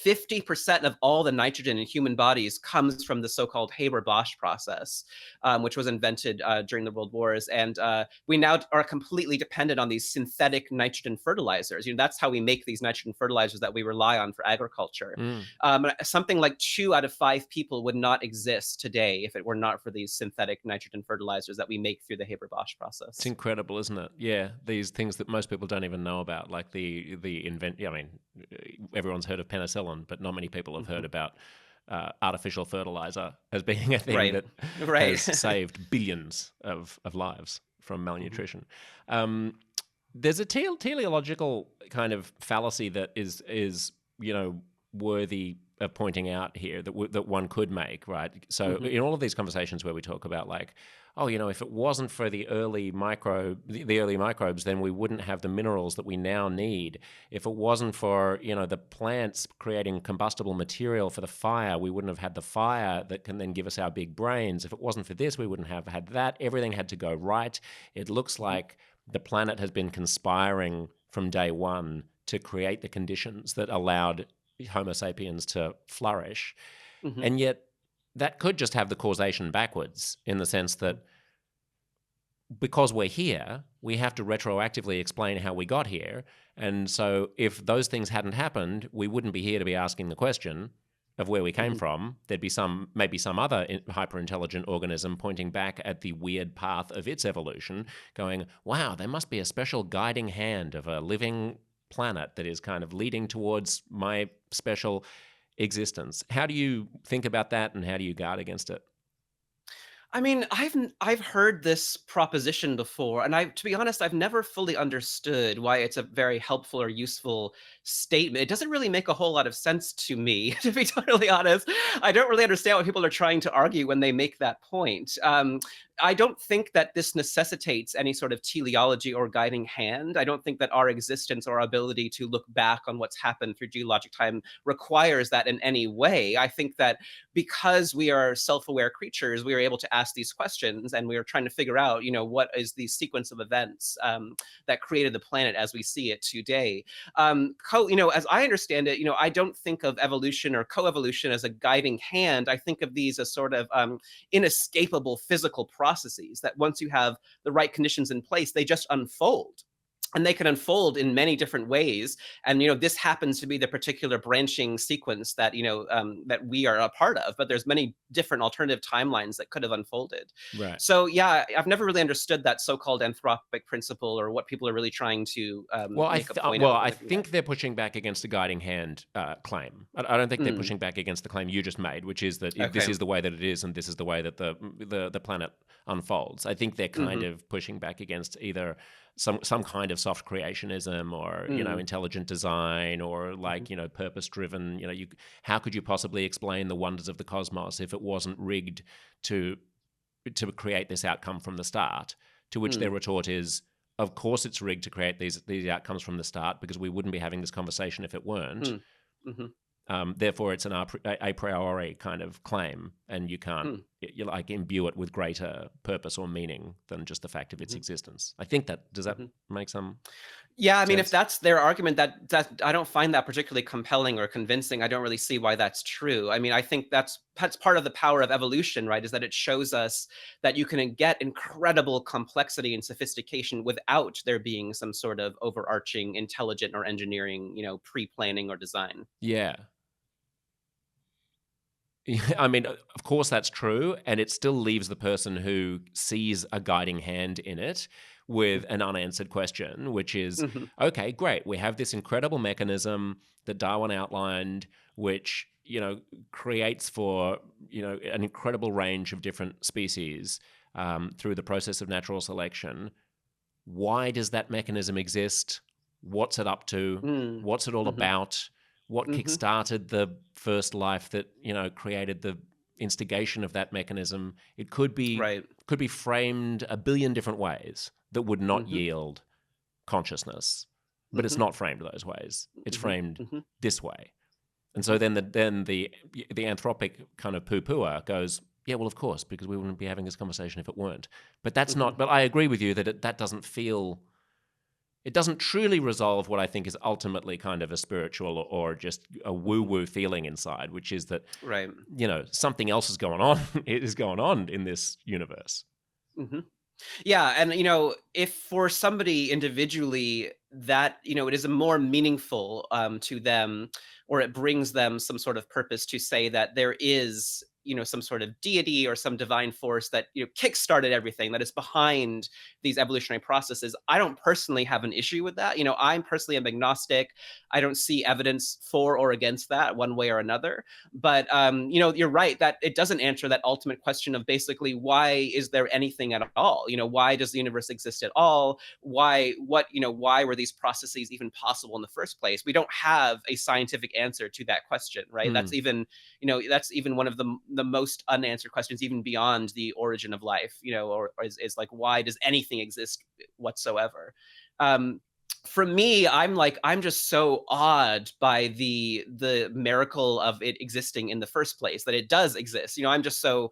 [SPEAKER 2] 50% of all the nitrogen in human bodies comes from the so-called Haber-Bosch process, which was invented during the World Wars. And we now are completely dependent on these synthetic nitrogen fertilizers. That's how we make these nitrogen fertilizers that we rely on for agriculture.
[SPEAKER 1] Mm.
[SPEAKER 2] Something like 2 out of 5 people would not exist today if it were not for these synthetic nitrogen fertilizers that we make through the Haber-Bosch
[SPEAKER 1] It's
[SPEAKER 2] process.
[SPEAKER 1] incredible, isn't it? Yeah, these things that most people don't even know about, like the invent. I mean, everyone's heard of penicillin, but not many people have heard
[SPEAKER 2] Mhm.
[SPEAKER 1] about artificial fertilizer as being a thing
[SPEAKER 2] Right.
[SPEAKER 1] that
[SPEAKER 2] Right.
[SPEAKER 1] has saved billions of lives from
[SPEAKER 2] Mhm.
[SPEAKER 1] malnutrition. There's a teleological kind of fallacy that is worthy of pointing out here that one could make, right? So
[SPEAKER 2] Mhm.
[SPEAKER 1] in all of these conversations where we talk about like, oh, if it wasn't for the early microbes, then we wouldn't have the minerals that we now need. If it wasn't for the plants creating combustible material for the fire, we wouldn't have had the fire that can then give us our big brains. If it wasn't for this, we wouldn't have had that. Everything had to go right. It looks
[SPEAKER 2] Mhm.
[SPEAKER 1] like the planet has been conspiring from day one to create the conditions that allowed Homo sapiens to flourish.
[SPEAKER 2] Mhm.
[SPEAKER 1] And yet, that could just have the causation backwards in the sense
[SPEAKER 2] Mhm.
[SPEAKER 1] that because we're here, we have to retroactively explain how we got here. And so, if those things hadn't happened, we wouldn't be here to be asking the question of where we came
[SPEAKER 2] Mhm.
[SPEAKER 1] from. There'd be maybe some other hyper intelligent organism pointing back at the weird path of its evolution, going, wow, there must be a special guiding hand of a living planet that is kind of leading towards my special existence. How do you think about that and how do you guard against it?
[SPEAKER 2] I mean, I've heard this proposition before, and to be honest, I've never fully understood why it's a very helpful or useful statement. It doesn't really make a whole lot of sense to me, to be totally honest. I don't really understand what people are trying to argue when they make that point. I don't think that this necessitates any sort of teleology or guiding hand. I don't think that our existence or our ability to look back on what's happened through geologic time requires that in any way. I think that because we are self-aware creatures, we are able to ask these questions, and we are trying to figure out, what is the sequence of events that created the planet as we see it today. As I understand it, I don't think of evolution or coevolution as a guiding hand. I think of these as sort of inescapable physical processes that once you have the right conditions in place, they just unfold, and they can unfold in many different ways. And this happens to be the particular branching sequence that that we are a part of, but there's many different alternative timelines that could have unfolded.
[SPEAKER 1] Right.
[SPEAKER 2] So yeah, I've never really understood that so-called anthropic principle, or what people are really trying to make a point out of when
[SPEAKER 1] I
[SPEAKER 2] they do that.
[SPEAKER 1] think they're pushing back against a guiding hand claim. I don't think they're
[SPEAKER 2] Mm,
[SPEAKER 1] pushing back against the claim you just made, which is that this
[SPEAKER 2] okay.
[SPEAKER 1] is the way that it is, and this is the way that the planet unfolds. I think they're kind
[SPEAKER 2] Hmm.
[SPEAKER 1] of pushing back against either some kind of soft creationism, or
[SPEAKER 2] Mm,
[SPEAKER 1] intelligent design, or
[SPEAKER 2] hmm.
[SPEAKER 1] like purpose driven. How could you possibly explain the wonders of the cosmos if it wasn't rigged to create this outcome from the start? To which their
[SPEAKER 2] Mm,
[SPEAKER 1] retort is, of course it's rigged to create these outcomes from the start, because we wouldn't be having this conversation if it weren't.
[SPEAKER 2] mm, hmm.
[SPEAKER 1] Therefore, it's an a priori kind of claim. and you can't
[SPEAKER 2] Hmm.
[SPEAKER 1] you like imbue it with greater purpose or meaning than just the fact of its
[SPEAKER 2] Hmm.
[SPEAKER 1] existence. I think that does that
[SPEAKER 2] Hmm.
[SPEAKER 1] make some
[SPEAKER 2] Yeah, I mean, if
[SPEAKER 1] sense?
[SPEAKER 2] that's their argument, that I don't find that particularly compelling or convincing. I don't really see why that's true. I mean, I think that's part of the power of evolution, right? Is that it shows us that you can get incredible complexity and sophistication without there being some sort of overarching intelligent or engineering, pre-planning or design.
[SPEAKER 1] Yeah. I mean, of course that's true, and it still leaves the person who sees a guiding hand in it with an unanswered question, which is,
[SPEAKER 2] Hmm.
[SPEAKER 1] okay, great, we have this incredible mechanism that Darwin outlined, which creates for an incredible range of different species through the process of natural selection. Why does that mechanism exist? What's it up to?
[SPEAKER 2] Mm.
[SPEAKER 1] What's it all
[SPEAKER 2] Hmm.
[SPEAKER 1] about? What
[SPEAKER 2] Hmm.
[SPEAKER 1] kickstarted the first life that created the instigation of that mechanism? It
[SPEAKER 2] Right.
[SPEAKER 1] could be framed a billion different ways that would not
[SPEAKER 2] Hmm.
[SPEAKER 1] yield consciousness, but it's
[SPEAKER 2] Hmm.
[SPEAKER 1] not framed those ways. It's
[SPEAKER 2] Hmm.
[SPEAKER 1] framed
[SPEAKER 2] Hmm.
[SPEAKER 1] this way. And
[SPEAKER 2] Hmm.
[SPEAKER 1] so then the anthropic kind of poo-pooer goes, yeah, well, of course, because we wouldn't be having this conversation if it weren't. But that's
[SPEAKER 2] Hmm.
[SPEAKER 1] not. But I agree with you that that doesn't feel. It doesn't truly resolve what I think is ultimately kind of a spiritual or just a
[SPEAKER 2] Hmm.
[SPEAKER 1] woo-woo feeling inside, which is that
[SPEAKER 2] Right.
[SPEAKER 1] something else is going on. It is going on in this universe.
[SPEAKER 2] Hmm. Yeah, and if for somebody individually that it is a more meaningful to them, or it brings them some sort of purpose to say that there is some sort of deity or some divine force that kickstarted everything that is behind these evolutionary processes. I don't personally have an issue with that. I'm personally am agnostic. I don't see evidence for or against that one way or another. But you're right that it doesn't answer that ultimate question of basically why is there anything at all? Why does the universe exist at all? Why were these processes even possible in the first place? We don't have a scientific answer to that question, right?
[SPEAKER 1] Hmm.
[SPEAKER 2] That's even one of the most unanswered questions, even beyond the origin of life, or is like, why does anything exist whatsoever? Um, for me, I'm just so awed by the miracle of it existing in the first place, that it does exist. I'm just so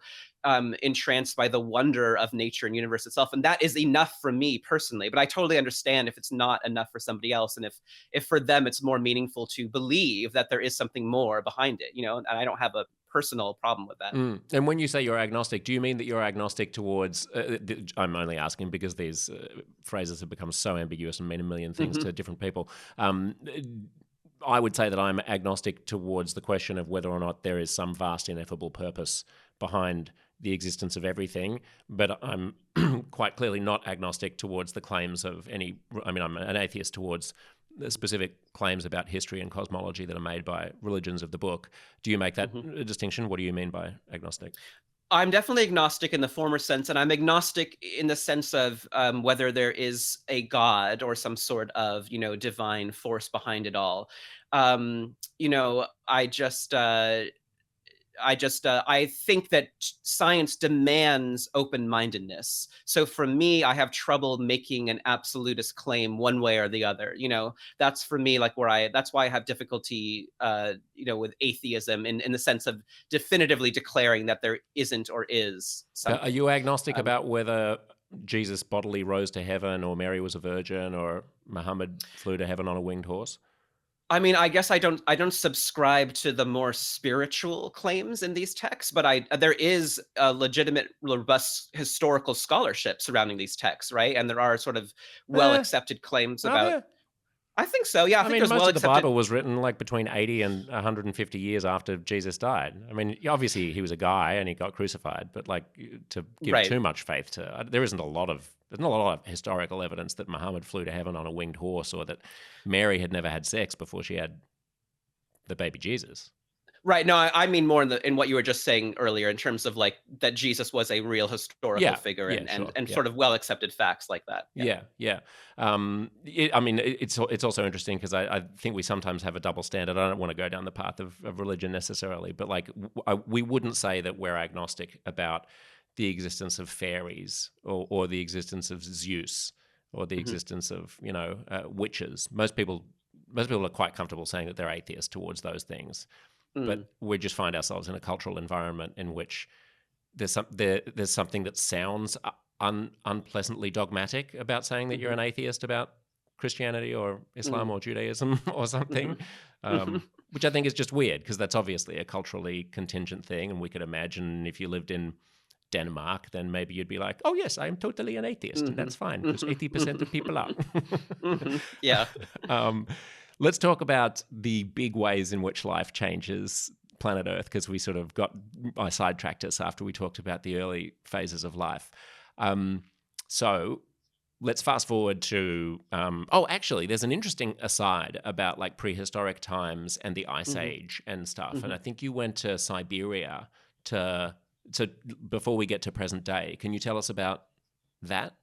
[SPEAKER 2] entranced by the wonder of nature and universe itself, and that is enough for me personally. But I totally understand if it's not enough for somebody else, and if for them it's more meaningful to believe that there is something more behind it. And I don't have a personal problem with that.
[SPEAKER 1] Mm. And when you say you're agnostic, do you mean that you're agnostic towards? I'm only asking because these phrases have become so ambiguous and mean a million things
[SPEAKER 2] Hmm.
[SPEAKER 1] to different people. Um, I would say that I'm agnostic towards the question of whether or not there is some vast, ineffable purpose behind the existence of everything. But I'm quite clearly not agnostic towards the claims of any. I mean, I'm an atheist towards the specific claims about history and cosmology that are made by religions of the book. Do you make that
[SPEAKER 2] Hmm.
[SPEAKER 1] distinction? What do you mean by agnostic?
[SPEAKER 2] I'm definitely agnostic in the former sense, and I'm agnostic in the sense of whether there is a god or some sort of divine force behind it all. I think that science demands open-mindedness. So for me, I have trouble making an absolutist claim one way or the other. That's for me like that's why I have difficulty with atheism in the sense of definitively declaring that there isn't or is
[SPEAKER 1] Are
[SPEAKER 2] something.
[SPEAKER 1] you agnostic
[SPEAKER 2] Um,
[SPEAKER 1] about whether Jesus bodily rose to heaven, or Mary was a virgin, or Muhammad flew to heaven on a winged horse?
[SPEAKER 2] I mean, I guess I don't subscribe to the more spiritual claims in these texts, but there is a legitimate, robust historical scholarship surrounding these texts, right? And there are sort of well
[SPEAKER 1] Eh,
[SPEAKER 2] accepted claims
[SPEAKER 1] are
[SPEAKER 2] about.
[SPEAKER 1] there?
[SPEAKER 2] I think so. Yeah, I
[SPEAKER 1] I
[SPEAKER 2] think
[SPEAKER 1] mean,
[SPEAKER 2] there's
[SPEAKER 1] most
[SPEAKER 2] well
[SPEAKER 1] of the
[SPEAKER 2] accepted.
[SPEAKER 1] Bible was written like between 80 and 150 years after Jesus died. I mean, obviously he was a guy and he got crucified, but like to give
[SPEAKER 2] Right.
[SPEAKER 1] too much faith to, there's not a lot of historical evidence that Muhammad flew to heaven on a winged horse, or that Mary had never had sex before she had the baby Jesus.
[SPEAKER 2] Right. No, I mean more in what you were just saying earlier, in terms of like that Jesus was a real historical
[SPEAKER 1] Yeah,
[SPEAKER 2] figure,
[SPEAKER 1] yeah,
[SPEAKER 2] and and
[SPEAKER 1] sure,
[SPEAKER 2] and
[SPEAKER 1] yeah.
[SPEAKER 2] sort of well accepted facts like that. Yeah.
[SPEAKER 1] Yeah, yeah. I mean, it's also interesting because I think we sometimes have a double standard. I don't want to go down the path of religion necessarily, but like we wouldn't say that we're agnostic about the existence of fairies, or the existence of Zeus, or the
[SPEAKER 2] Hmm.
[SPEAKER 1] existence of witches. Most people are quite comfortable saying that they're atheists towards those things.
[SPEAKER 2] Mm.
[SPEAKER 1] but we just find ourselves in a cultural environment in which there's something that sounds unpleasantly dogmatic about saying that you're
[SPEAKER 2] Mhm.
[SPEAKER 1] an atheist about Christianity or Islam
[SPEAKER 2] Mm.
[SPEAKER 1] or Judaism or something,
[SPEAKER 2] Mhm.
[SPEAKER 1] which I think is just weird because that's obviously a culturally contingent thing. And we could imagine if you lived in Denmark, then maybe you'd be like, oh, yes, I am totally an atheist. And that's
[SPEAKER 2] Mhm.
[SPEAKER 1] fine because
[SPEAKER 2] Mhm.
[SPEAKER 1] 80% of people are.
[SPEAKER 2] Mhm. Yeah.
[SPEAKER 1] um, let's talk about the big ways in which life changes planet Earth because we sort of I sidetracked us after we talked about the early phases of life. So let's fast forward to actually there's an interesting aside about like prehistoric times and the ice
[SPEAKER 2] Mhm.
[SPEAKER 1] age and stuff, and I
[SPEAKER 2] Mhm.
[SPEAKER 1] think you went to Siberia to before we get to present day. Can you tell us about that?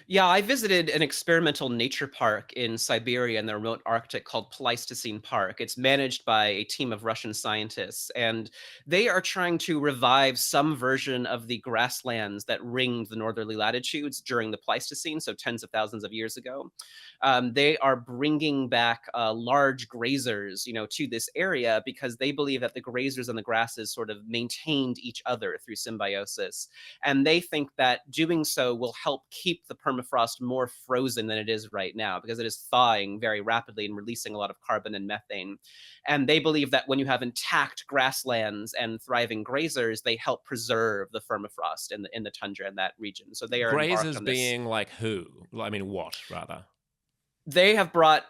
[SPEAKER 2] Yeah, I visited an experimental nature park in Siberia in the remote Arctic called Pleistocene Park. It's managed by a team of Russian scientists, and they are trying to revive some version of the grasslands that ringed the northerly latitudes during the Pleistocene, so tens of thousands of years ago. They are bringing back large grazers, to this area because they believe that the grazers and the grasses sort of maintained each other through symbiosis, and they think that doing so will help keep the permafrost more frozen than it is right now because it is thawing very rapidly and releasing a lot of carbon and methane. And they believe that when you have intact grasslands and thriving grazers, they help preserve the permafrost in the tundra in that region. So they are embarked
[SPEAKER 1] Grazers
[SPEAKER 2] on this.
[SPEAKER 1] being like who? I mean, what rather?
[SPEAKER 2] They have brought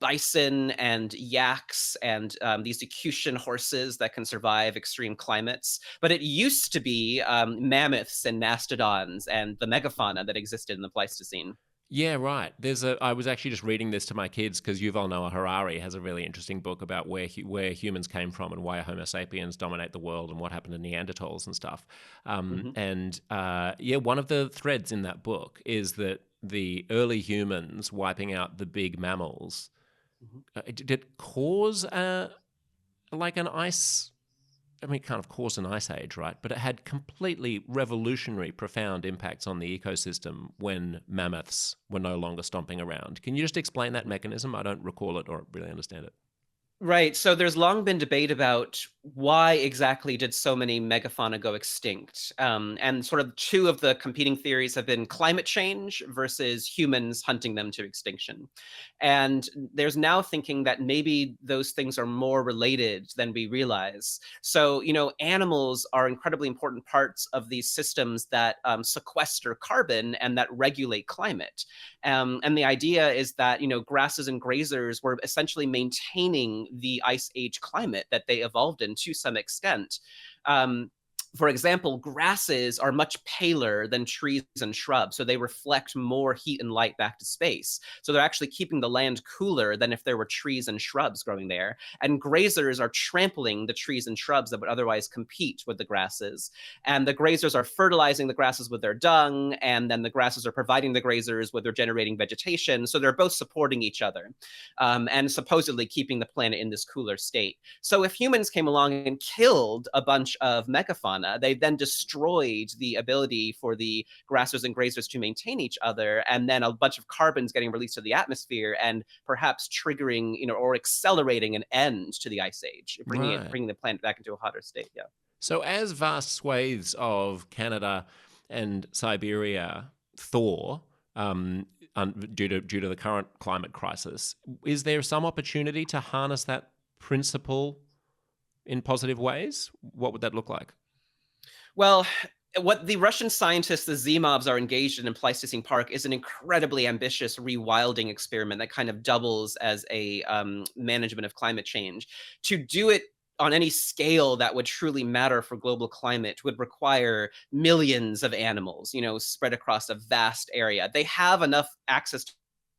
[SPEAKER 2] bison and yaks and these Equestrian horses that can survive extreme climates. But it used to be mammoths and mastodons and the megafauna that existed in the Pleistocene.
[SPEAKER 1] Yeah, right. I was actually just reading this to my kids because Yuval Noah Harari has a really interesting book about where humans came from and why Homo sapiens dominate the world and what happened to Neanderthals and stuff.
[SPEAKER 2] Hmm.
[SPEAKER 1] Yeah, one of the threads in that book is that the early humans wiping out the big mammals
[SPEAKER 2] Hmm.
[SPEAKER 1] did it cause like an ice. I mean, it kind of caused an ice age, right? But it had completely revolutionary, profound impacts on the ecosystem when mammoths were no longer stomping around. Can you just explain that mechanism? I don't recall it or really understand it.
[SPEAKER 2] Right. So there's long been debate about why exactly did so many megafauna go extinct. And sort of two of the competing theories have been climate change versus humans hunting them to extinction. And there's now thinking that maybe those things are more related than we realize. So, animals are incredibly important parts of these systems that sequester carbon and that regulate climate. And the idea is that, grasses and grazers were essentially maintaining the ice age climate that they evolved in to some extent. Um, for example, grasses are much paler than trees and shrubs, so they reflect more heat and light back to space. So they're actually keeping the land cooler than if there were trees and shrubs growing there. And grazers are trampling the trees and shrubs that would otherwise compete with the grasses. And the grazers are fertilizing the grasses with their dung, and then the grasses are providing the grazers with their generating vegetation. So they're both supporting each other, and supposedly keeping the planet in this cooler state. So if humans came along and killed a bunch of megafauna, they then destroyed the ability for the grassers and grazers to maintain each other, and then a bunch of carbon's getting released to the atmosphere and perhaps triggering, or accelerating an end to the ice age,
[SPEAKER 1] Right.
[SPEAKER 2] bringing the planet back into a hotter state. Yeah.
[SPEAKER 1] So, as vast swathes of Canada and Siberia thaw due to the current climate crisis, is there some opportunity to harness that principle in positive ways? What would that look like?
[SPEAKER 2] Well, what the Russian scientists, the Zimovs, are engaged in Pleistocene Park is an incredibly ambitious rewilding experiment that kind of doubles as a management of climate change. To do it on any scale that would truly matter for global climate would require millions of animals, spread across a vast area. They have enough access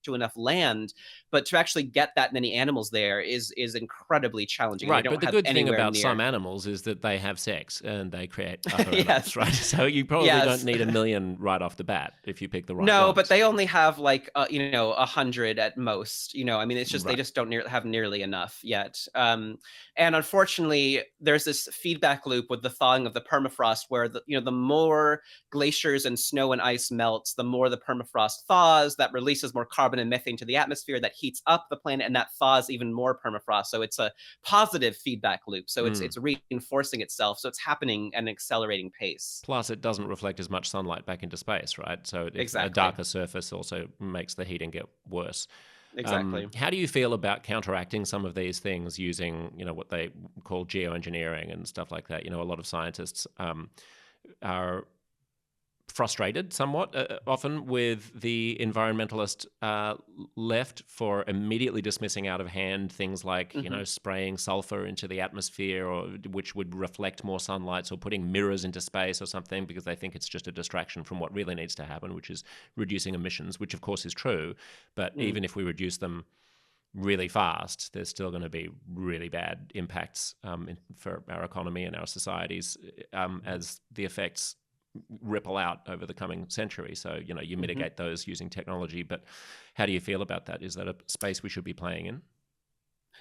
[SPEAKER 2] to enough land, but to actually get that many animals there is incredibly challenging, and they
[SPEAKER 1] Right, but
[SPEAKER 2] don't
[SPEAKER 1] the
[SPEAKER 2] have
[SPEAKER 1] good thing
[SPEAKER 2] anywhere
[SPEAKER 1] about some
[SPEAKER 2] near.
[SPEAKER 1] animals is that they have sex and they create other animals,
[SPEAKER 2] Yes.
[SPEAKER 1] right? So you probably don't
[SPEAKER 2] Yes.
[SPEAKER 1] need a million right off the bat if you pick the right
[SPEAKER 2] No, but
[SPEAKER 1] ones.
[SPEAKER 2] they only have like 100 at most. I mean, it's just they
[SPEAKER 1] Right.
[SPEAKER 2] just don't have nearly enough yet. And unfortunately, there's this feedback loop with the thawing of the permafrost, where the more glaciers and snow and ice melts, the more the permafrost thaws. That releases more carbon carbon and methane to the atmosphere that heats up the planet, and that thaws even more permafrost. So it's a positive feedback loop. So it's reinforcing itself. So it's happening at an accelerating pace.
[SPEAKER 1] Plus, it doesn't reflect as much sunlight back into space, right? So
[SPEAKER 2] Exactly.
[SPEAKER 1] a darker surface also makes the heating get worse.
[SPEAKER 2] Exactly.
[SPEAKER 1] How do you feel about counteracting some of these things using, what they call geoengineering and stuff like that? A lot of scientists are frustrated somewhat often with the environmentalist left for immediately dismissing out of hand things like spraying sulfur into the atmosphere, or which would reflect more sunlight, or putting mirrors into space or something, because they think it's just a distraction from what really needs to happen, which is reducing emissions, which of course is true. But even if we reduce them really fast, there's still going to be really bad impacts for our economy and our societies as the effects ripple out over the coming century. So, you mitigate those using technology. But how do you feel about that? Is that a space we should be playing in?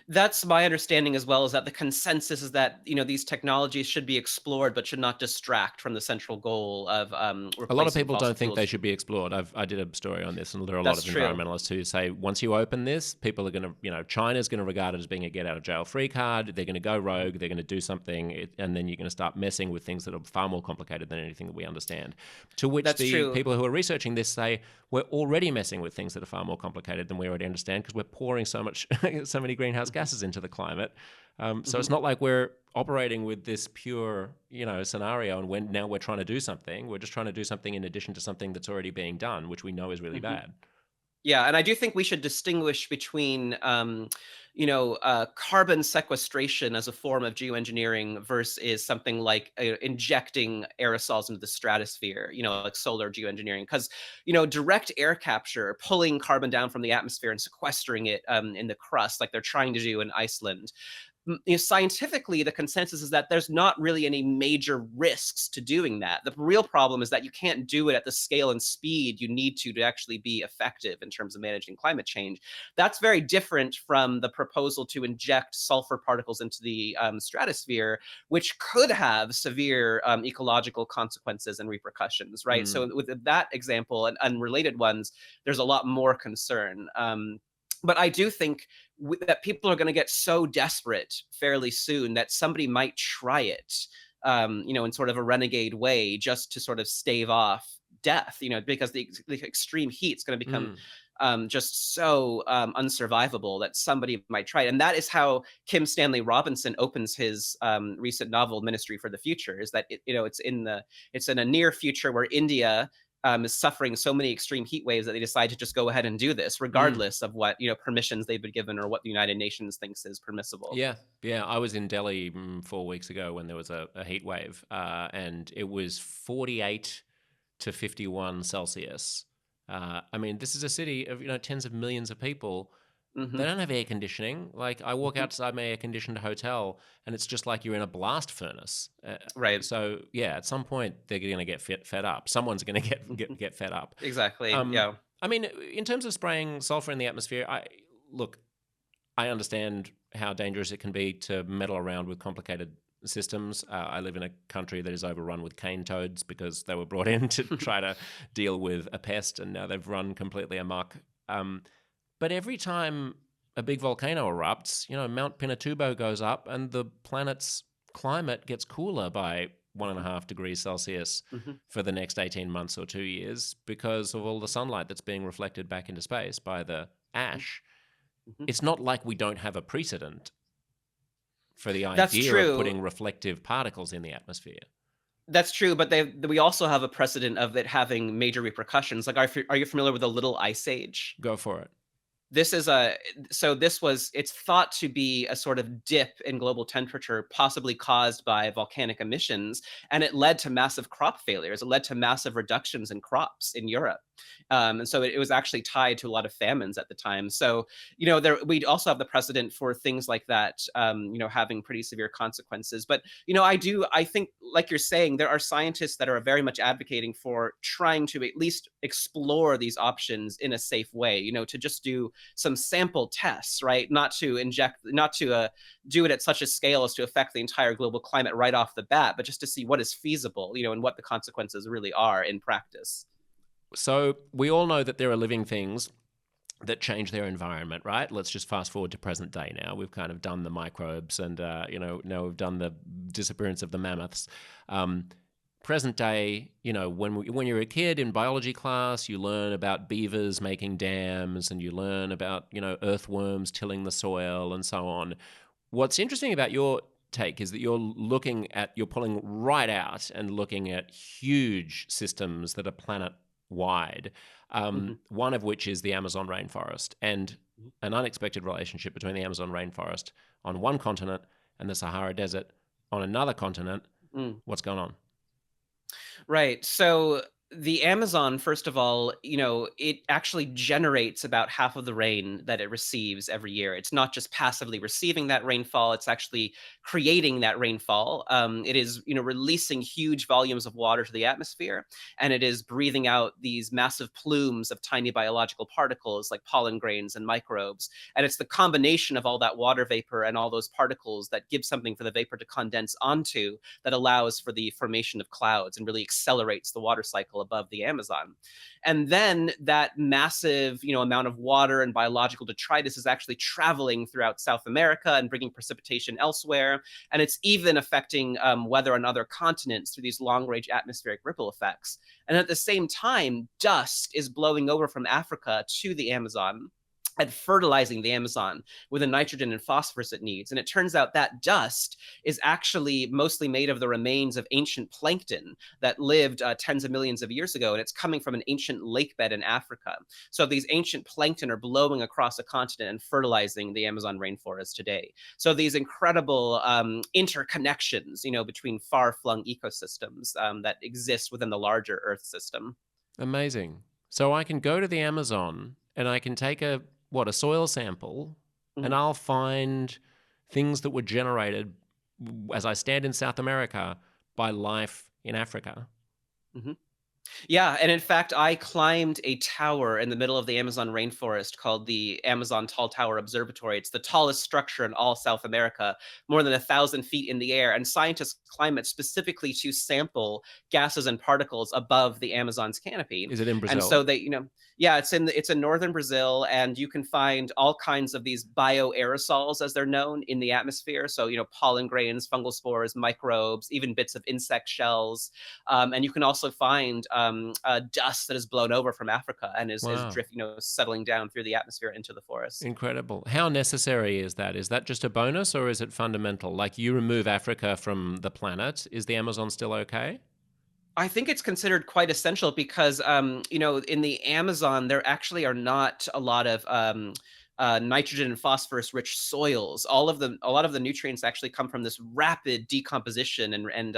[SPEAKER 2] That's my understanding as well, is that the consensus is that, these technologies should be explored, but should not distract from the central goal of
[SPEAKER 1] A lot of
[SPEAKER 2] replacing
[SPEAKER 1] people
[SPEAKER 2] fossil
[SPEAKER 1] don't think
[SPEAKER 2] fuels.
[SPEAKER 1] they should be explored. I did a story on this, and there are a lot
[SPEAKER 2] That's
[SPEAKER 1] of
[SPEAKER 2] true.
[SPEAKER 1] environmentalists who say once you open this, people are going to, China's going to regard it as being a get out of jail free card. They're going to go rogue. They're going to do something, and then you're going to start messing with things that are far more complicated than anything that we understand. To which
[SPEAKER 2] That's
[SPEAKER 1] the
[SPEAKER 2] true.
[SPEAKER 1] people who are researching this say we're already messing with things that are far more complicated than we already understand, because we're pouring so many greenhouse gases into the climate. So it's not like we're operating with this pure, scenario, and now we're trying to do something. We're just trying to do something in addition to something that's already being done, which we know is really bad.
[SPEAKER 2] Yeah, and I do think we should distinguish between, carbon sequestration as a form of geoengineering versus something like injecting aerosols into the stratosphere, like solar geoengineering. Because, direct air capture, pulling carbon down from the atmosphere and sequestering it in the crust, like they're trying to do in Iceland, scientifically, the consensus is that there's not really any major risks to doing that. The real problem is that you can't do it at the scale and speed you need to actually be effective in terms of managing climate change. That's very different from the proposal to inject sulfur particles into the stratosphere, which could have severe ecological consequences and repercussions, right? So with that example and unrelated ones, there's a lot more concern. But I do think that people are going to get so desperate fairly soon that somebody might try it, in sort of a renegade way, just to sort of stave off death, because the extreme heat is going to become just so unsurvivable that somebody might try it. And that is how Kim Stanley Robinson opens his recent novel Ministry for the Future, is that it's in a near future where India is suffering so many extreme heat waves that they decide to just go ahead and do this, regardless of what permissions they've been given or what the United Nations thinks is permissible.
[SPEAKER 1] Yeah. I was in Delhi 4 weeks ago when there was a heat wave, and it was 48 to 51 Celsius. I mean, this is a city of tens of millions of people. They don't have air conditioning. Like, I walk outside my air-conditioned hotel, and it's just like you're in a blast furnace.
[SPEAKER 2] Right.
[SPEAKER 1] So, yeah, at some point, they're going to get fed up. Someone's going to get fed up.
[SPEAKER 2] Exactly. Yeah.
[SPEAKER 1] I mean, in terms of spraying sulfur in the atmosphere, I understand how dangerous it can be to meddle around with complicated systems. I live in a country that is overrun with cane toads because they were brought in to try to deal with a pest, and now they've run completely amok. But every time a big volcano erupts, Mount Pinatubo goes up and the planet's climate gets cooler by 1.5 degrees Celsius for the next 18 months or 2 years because of all the sunlight that's being reflected back into space by the ash. It's not like we don't have a precedent for the idea of putting reflective particles in the atmosphere.
[SPEAKER 2] That's true, but we also have a precedent of it having major repercussions. Like, are you familiar with the Little Ice Age?
[SPEAKER 1] Go for it.
[SPEAKER 2] It's thought to be a sort of dip in global temperature, possibly caused by volcanic emissions, and it led to massive crop failures. It led to massive reductions in crops in Europe. And so it was actually tied to a lot of famines at the time. So, we'd also have the precedent for things like that, having pretty severe consequences. But, I think, like you're saying, there are scientists that are very much advocating for trying to at least explore these options in a safe way, to just do some sample tests, right? Not to do it at such a scale as to affect the entire global climate right off the bat, but just to see what is feasible, and what the consequences really are in practice.
[SPEAKER 1] So we all know that there are living things that change their environment, right? Let's just fast forward to present day now. We've kind of done the microbes and, now we've done the disappearance of the mammoths. Present day, when you're a kid in biology class, you learn about beavers making dams and you learn about, earthworms tilling the soil and so on. What's interesting about your take is that you're pulling right out and looking at huge systems that are planet wide.
[SPEAKER 2] Mhm.
[SPEAKER 1] One of which is the Amazon rainforest, and
[SPEAKER 2] Mhm.
[SPEAKER 1] an unexpected relationship between the Amazon rainforest on one continent and the Sahara Desert on another continent.
[SPEAKER 2] Mm.
[SPEAKER 1] What's going on?
[SPEAKER 2] Right. So the Amazon, first of all, it actually generates about half of the rain that it receives every year. It's not just passively receiving that rainfall, it's actually creating that rainfall. It is, releasing huge volumes of water to the atmosphere, and it is breathing out these massive plumes of tiny biological particles like pollen grains and microbes. And it's the combination of all that water vapor and all those particles that gives something for the vapor to condense onto that allows for the formation of clouds and really accelerates the water cycle above the Amazon. And then that massive, amount of water and biological detritus is actually traveling throughout South America and bringing precipitation elsewhere. And it's even affecting weather on other continents through these long-range atmospheric ripple effects. And at the same time, dust is blowing over from Africa to the Amazon and fertilizing the Amazon with the nitrogen and phosphorus it needs. And it turns out that dust is actually mostly made of the remains of ancient plankton that lived tens of millions of years ago. And it's coming from an ancient lake bed in Africa. So these ancient plankton are blowing across a continent and fertilizing the Amazon rainforest today. So these incredible interconnections, between far-flung ecosystems that exist within the larger Earth system.
[SPEAKER 1] Amazing. So I can go to the Amazon and I can take a soil sample, and
[SPEAKER 2] Mhm.
[SPEAKER 1] I'll find things that were generated as I stand in South America by life in Africa.
[SPEAKER 2] Mhm. Yeah, and in fact, I climbed a tower in the middle of the Amazon rainforest called the Amazon Tall Tower Observatory. It's the tallest structure in all South America, more than 1,000 feet in the air. And scientists climb it specifically to sample gases and particles above the Amazon's canopy.
[SPEAKER 1] Is it in
[SPEAKER 2] And
[SPEAKER 1] Brazil?
[SPEAKER 2] so yeah, it's in northern Brazil, and you can find all kinds of these bioaerosols, as they're known, in the atmosphere. So pollen grains, fungal spores, microbes, even bits of insect shells. And you can also find dust that is blown over from Africa and is
[SPEAKER 1] Wow.
[SPEAKER 2] drift, settling down through the atmosphere into the forest.
[SPEAKER 1] Incredible. How necessary is that? Is that just a bonus or is it fundamental? Like you remove Africa from the planet, is the Amazon still okay?
[SPEAKER 2] I think it's considered quite essential because, in the Amazon, there actually are not a lot of nitrogen and phosphorus rich soils. A lot of the nutrients actually come from this rapid decomposition and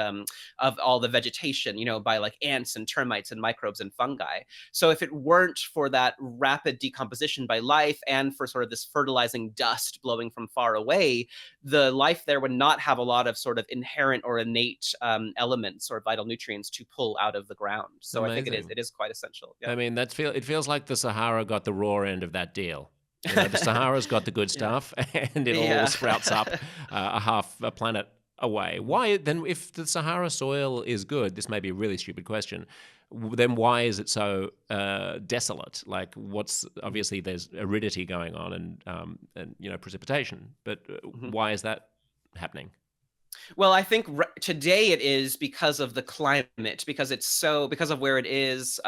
[SPEAKER 2] of all the vegetation, by like ants and termites and microbes and fungi. So if it weren't for that rapid decomposition by life and for sort of this fertilizing dust blowing from far away, the life there would not have a lot of sort of inherent or innate elements or vital nutrients to pull out of the ground. So I think
[SPEAKER 1] Amazing.
[SPEAKER 2] it is quite essential.
[SPEAKER 1] I
[SPEAKER 2] Yeah.
[SPEAKER 1] mean, it feels like the Sahara got the raw end of that deal. The Sahara's got the good
[SPEAKER 2] Yeah.
[SPEAKER 1] stuff, and it all
[SPEAKER 2] Yeah.
[SPEAKER 1] sprouts up a half a planet away.
[SPEAKER 2] Mhm.
[SPEAKER 1] Why then? If the Sahara soil is good, this may be a really stupid question. Then why is it so desolate? Like, what's
[SPEAKER 2] Mhm.
[SPEAKER 1] obviously there's aridity going on and precipitation, but
[SPEAKER 2] Mhm.
[SPEAKER 1] why is that happening?
[SPEAKER 2] Well, I think today it is because of the climate, because of where it is,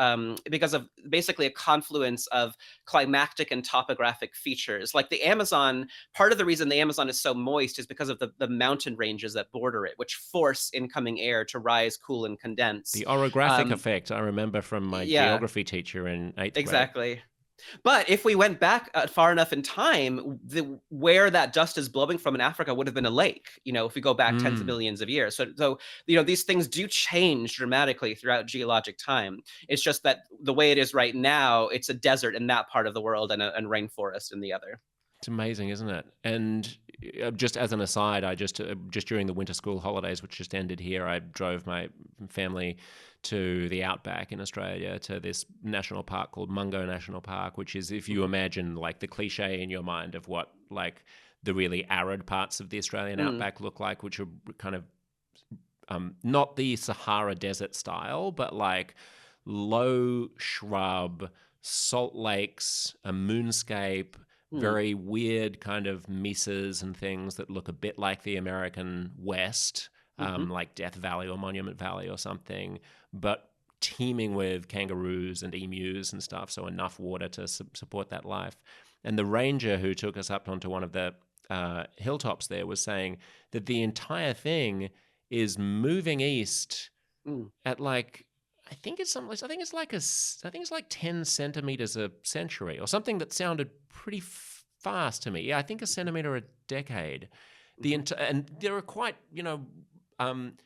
[SPEAKER 2] because of basically a confluence of climatic and topographic features. Like the Amazon, part of the reason the Amazon is so moist is because of the mountain ranges that border it, which force incoming air to rise, cool, and condense.
[SPEAKER 1] The orographic
[SPEAKER 2] Um,
[SPEAKER 1] effect, I remember from my
[SPEAKER 2] yeah,
[SPEAKER 1] geography teacher in eighth grade.
[SPEAKER 2] exactly. But if we went back far enough in time, where that dust is blowing from in Africa would have been a lake. If we go back tens of
[SPEAKER 1] Mm.
[SPEAKER 2] millions of years, so these things do change dramatically throughout geologic time. It's just that the way it is right now, it's a desert in that part of the world and rainforest in the other.
[SPEAKER 1] It's amazing, isn't it? And just as an aside, I just during the winter school holidays, which just ended here, I drove my family to the outback in Australia to this national park called Mungo National Park, which is if you
[SPEAKER 2] Mhm.
[SPEAKER 1] imagine like the cliche in your mind of what like the really arid parts of the Australian
[SPEAKER 2] Mm,
[SPEAKER 1] outback look like, which are kind of not the Sahara Desert style, but like low shrub, salt lakes, a moonscape,
[SPEAKER 2] Hmm.
[SPEAKER 1] very weird kind of mesas and things that look a bit like the American West,
[SPEAKER 2] Hmm.
[SPEAKER 1] like Death Valley or Monument Valley or something, but teeming with kangaroos and emus and stuff, so enough water to support that life. And the ranger who took us up onto one of the hilltops there was saying that the entire thing is moving east
[SPEAKER 2] Mm.
[SPEAKER 1] at like I think it's something. I think it's like I think it's like 10 centimeters a century or something that sounded pretty fast to me. Yeah, I think a centimeter a decade.
[SPEAKER 2] Hmm.
[SPEAKER 1] And there are quite um,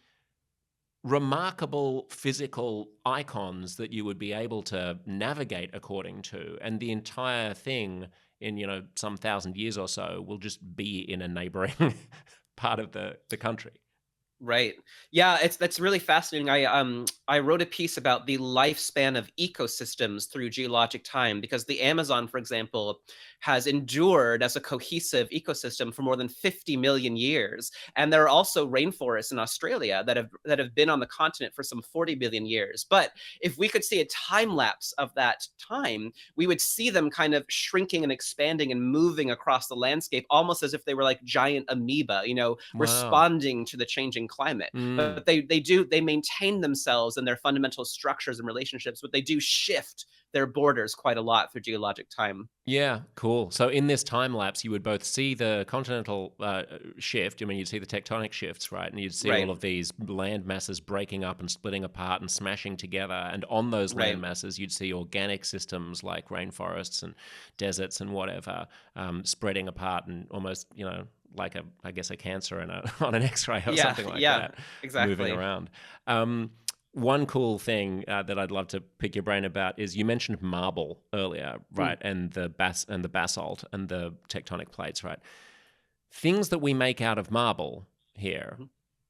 [SPEAKER 1] remarkable physical icons that you would be able to navigate according to, and the entire thing in some 1,000 years or so will just be in a neighboring part of the country.
[SPEAKER 2] Right. Yeah, that's really fascinating. I wrote a piece about the lifespan of ecosystems through geologic time, because the Amazon, for example, has endured as a cohesive ecosystem for more than 50 million years. And there are also rainforests in Australia that have been on the continent for some 40 million years. But if we could see a time lapse of that time, we would see them kind of shrinking and expanding and moving across the landscape, almost as if they were like giant amoeba,
[SPEAKER 1] Wow.
[SPEAKER 2] responding to the changing climate.
[SPEAKER 1] Mm.
[SPEAKER 2] But they maintain themselves and their fundamental structures and relationships, but they do shift their borders quite a lot through geologic time.
[SPEAKER 1] Yeah, cool. So in this time lapse, you would both see the continental shift. I mean, you'd see the tectonic shifts, right? And you'd see all
[SPEAKER 2] Right.
[SPEAKER 1] of these land masses breaking up and splitting apart and smashing together. And on those land
[SPEAKER 2] Right.
[SPEAKER 1] masses, you'd see organic systems like rainforests and deserts and whatever spreading apart and almost, like I guess a cancer on an X-ray or
[SPEAKER 2] Yeah.
[SPEAKER 1] something like
[SPEAKER 2] Yeah.
[SPEAKER 1] that, moving
[SPEAKER 2] Exactly.
[SPEAKER 1] around. One cool thing that I'd love to pick your brain about is you mentioned marble earlier,
[SPEAKER 2] Mm.
[SPEAKER 1] right? And the basalt and the tectonic plates, right? Things that we make out of marble here
[SPEAKER 2] Hmm.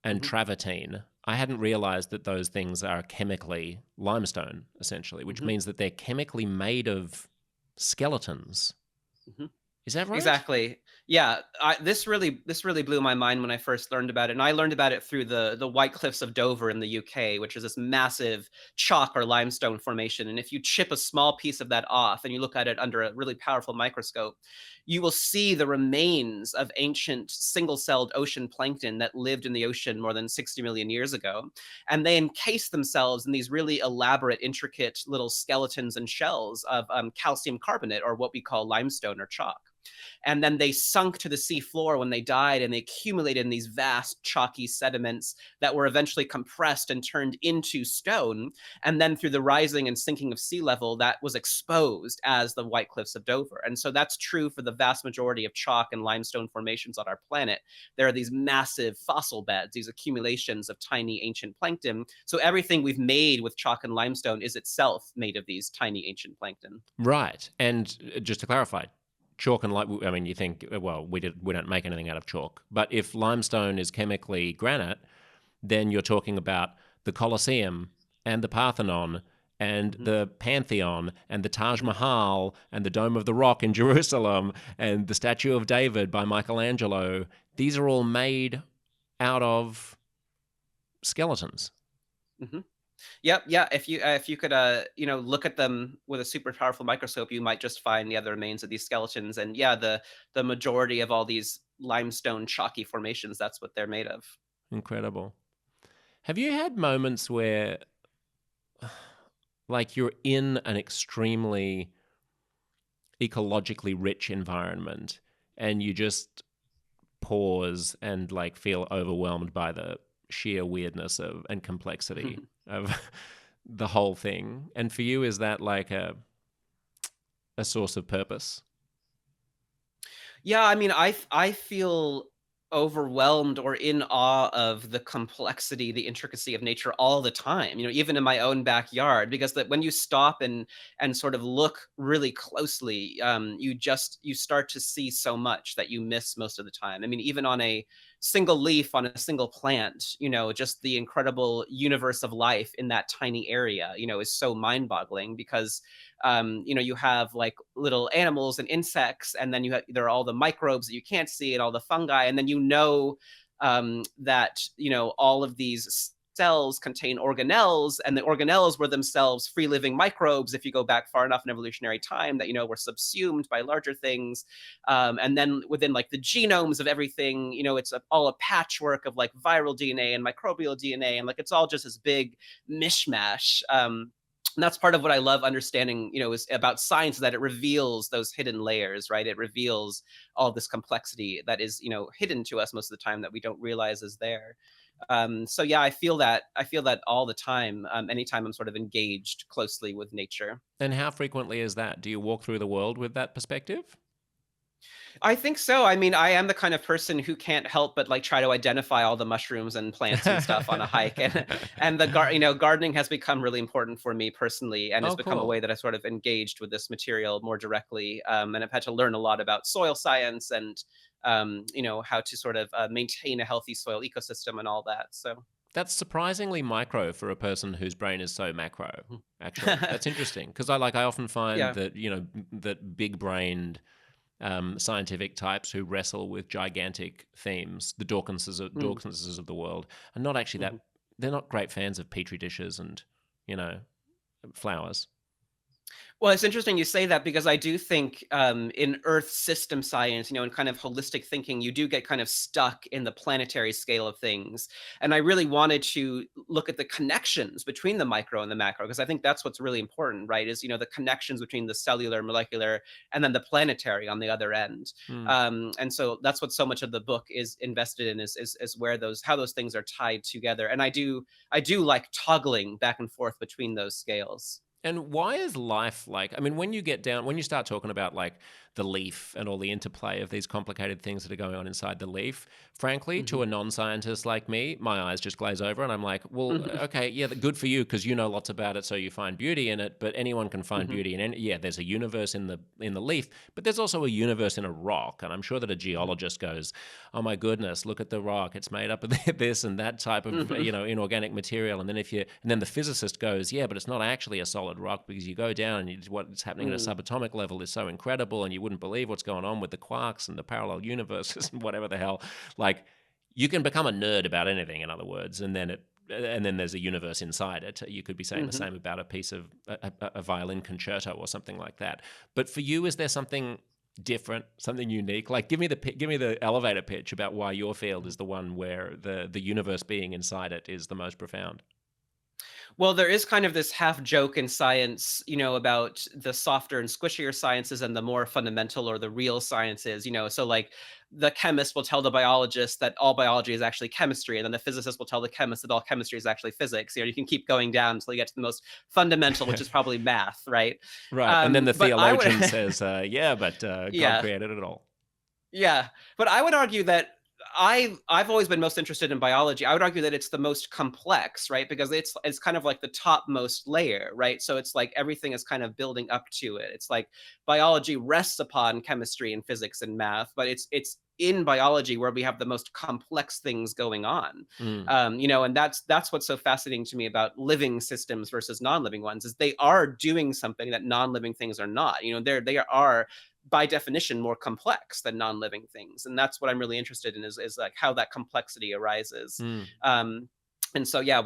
[SPEAKER 1] and
[SPEAKER 2] Hmm.
[SPEAKER 1] travertine. I hadn't realized that those things are chemically limestone, essentially, which
[SPEAKER 2] Hmm.
[SPEAKER 1] means that they're chemically made of skeletons.
[SPEAKER 2] Hmm.
[SPEAKER 1] Is that right?
[SPEAKER 2] Exactly. Yeah, this really blew my mind when I first learned about it, and I learned about it through the White Cliffs of Dover in the UK, which is this massive chalk or limestone formation. And if you chip a small piece of that off and you look at it under a really powerful microscope, you will see the remains of ancient single-celled ocean plankton that lived in the ocean more than 60 million years ago. And they encase themselves in these really elaborate, intricate little skeletons and shells of calcium carbonate, or what we call limestone or chalk. And then they sunk to the sea floor when they died, and they accumulated in these vast chalky sediments that were eventually compressed and turned into stone. And then through the rising and sinking of sea level, that was exposed as the White Cliffs of Dover. And so that's true for the vast majority of chalk and limestone formations on our planet. There are these massive fossil beds, these accumulations of tiny ancient plankton. So everything we've made with chalk and limestone is itself made of these tiny ancient plankton.
[SPEAKER 1] Right. And just to clarify, chalk and I mean, you think, well, we don't make anything out of chalk, but if limestone is chemically granite, then you're talking about the Colosseum and the Parthenon and
[SPEAKER 2] Mhm.
[SPEAKER 1] the Pantheon and the Taj
[SPEAKER 2] Mhm.
[SPEAKER 1] Mahal and the Dome of the Rock in Jerusalem and the Statue of David by Michelangelo. These are all made out of skeletons.
[SPEAKER 2] Mhm. Yep, yeah. If you could look at them with a super powerful microscope, you might just find the remains of these skeletons. And yeah, the majority of all these limestone chalky formations, that's what they're made of.
[SPEAKER 1] Incredible. Have you had moments where, like, you're in an extremely ecologically rich environment and you just pause and like feel overwhelmed by the sheer weirdness of and complexity of the whole thing? And for you, is that like a source of purpose?
[SPEAKER 2] Yeah, I mean, I feel overwhelmed or in awe of the complexity, the intricacy of nature all the time. Even in my own backyard, because that when you stop and sort of look really closely, you start to see so much that you miss most of the time. I mean, even on a single leaf on a single plant, just the incredible universe of life in that tiny area, is so mind-boggling, because you have like little animals and insects, and then there are all the microbes that you can't see and all the fungi, and then that all of these cells contain organelles, and the organelles were themselves free living microbes, if you go back far enough in evolutionary time, that, were subsumed by larger things. And then within like the genomes of everything, it's all a patchwork of like viral DNA and microbial DNA. And like it's all just this big mishmash. And that's part of what I love understanding, is about science, that it reveals those hidden layers, right? It reveals all this complexity that is, hidden to us most of the time, that we don't realize is there. So yeah, I feel that all the time. Anytime I'm sort of engaged closely with nature.
[SPEAKER 1] And how frequently is that? Do you walk through the world with that perspective?
[SPEAKER 2] I think so. I mean, I am the kind of person who can't help but like try to identify all the mushrooms and plants and stuff on a hike, and gardening has become really important for me personally, and it's
[SPEAKER 1] Oh,
[SPEAKER 2] become a
[SPEAKER 1] cool.
[SPEAKER 2] way that I sort of engaged with this material more directly, and I've had to learn a lot about soil science and how to sort of maintain a healthy soil ecosystem and all that. So
[SPEAKER 1] That's surprisingly micro for a person whose brain is so macro. Actually, that's interesting because I often find
[SPEAKER 2] yeah.
[SPEAKER 1] that that big-brained scientific types who wrestle with gigantic themes, the
[SPEAKER 2] Mm,
[SPEAKER 1] Dawkinses of the world, are not actually that.
[SPEAKER 2] mhm.
[SPEAKER 1] They're not great fans of petri dishes and you know flowers.
[SPEAKER 2] Well, it's interesting you say that, because I do think in Earth system science, and kind of holistic thinking, you do get kind of stuck in the planetary scale of things. And I really wanted to look at the connections between the micro and the macro, because I think that's what's really important, right? Is, the connections between the cellular, molecular, and then the planetary on the other end.
[SPEAKER 1] Mm.
[SPEAKER 2] And so that's what so much of the book is invested in, is where how those things are tied together. And I do like toggling back and forth between those scales.
[SPEAKER 1] And why is life like? I mean, when you start talking about like the leaf and all the interplay of these complicated things that are going on inside the leaf, frankly,
[SPEAKER 2] Hmm.
[SPEAKER 1] to a non scientist like me, my eyes just glaze over and I'm like, well,
[SPEAKER 2] Hmm.
[SPEAKER 1] okay, yeah, good for you because you know lots about it, so you find beauty in it, but anyone can find
[SPEAKER 2] Hmm.
[SPEAKER 1] beauty in it. Yeah, there's a universe in the leaf, but there's also a universe in a rock. And I'm sure that a
[SPEAKER 2] Hmm.
[SPEAKER 1] geologist goes, oh my goodness, look at the rock. It's made up of this and that type of,
[SPEAKER 2] Hmm.
[SPEAKER 1] inorganic material. And then the physicist goes, yeah, but it's not actually a solid rock because you go down and what's happening at a
[SPEAKER 2] Mm.
[SPEAKER 1] subatomic level is so incredible and you wouldn't believe what's going on with the quarks and the parallel universes and whatever the hell. Like, you can become a nerd about anything, in other words, and then there's a universe inside it. You could be saying the
[SPEAKER 2] Mhm.
[SPEAKER 1] same about a piece of a violin concerto or something like that. But for you, is there something different, something unique? Like, give me the elevator pitch about why your field is the one where the universe being inside it is the most profound.
[SPEAKER 2] Well, there is kind of this half joke in science, about the softer and squishier sciences and the more fundamental or the real sciences. So like the chemist will tell the biologist that all biology is actually chemistry, and then the physicist will tell the chemist that all chemistry is actually physics. You can keep going down until you get to the most fundamental, which is probably math, right?
[SPEAKER 1] Right. And then the
[SPEAKER 2] But I would,
[SPEAKER 1] theologian says, yeah, but God
[SPEAKER 2] yeah.
[SPEAKER 1] created it all.
[SPEAKER 2] Yeah, but I would argue that I've always been most interested in biology. I would argue that it's the most complex, right? Because it's kind of like the topmost layer, right? So it's like everything is kind of building up to it. It's like biology rests upon chemistry and physics and math, but it's in biology where we have the most complex things going on.
[SPEAKER 1] Mm.
[SPEAKER 2] And that's what's so fascinating to me about living systems versus non-living ones, is they are doing something that non-living things are not. They are by definition more complex than non-living things, and that's what I'm really interested in, is like how that complexity arises.
[SPEAKER 1] Mm.
[SPEAKER 2] And so yeah,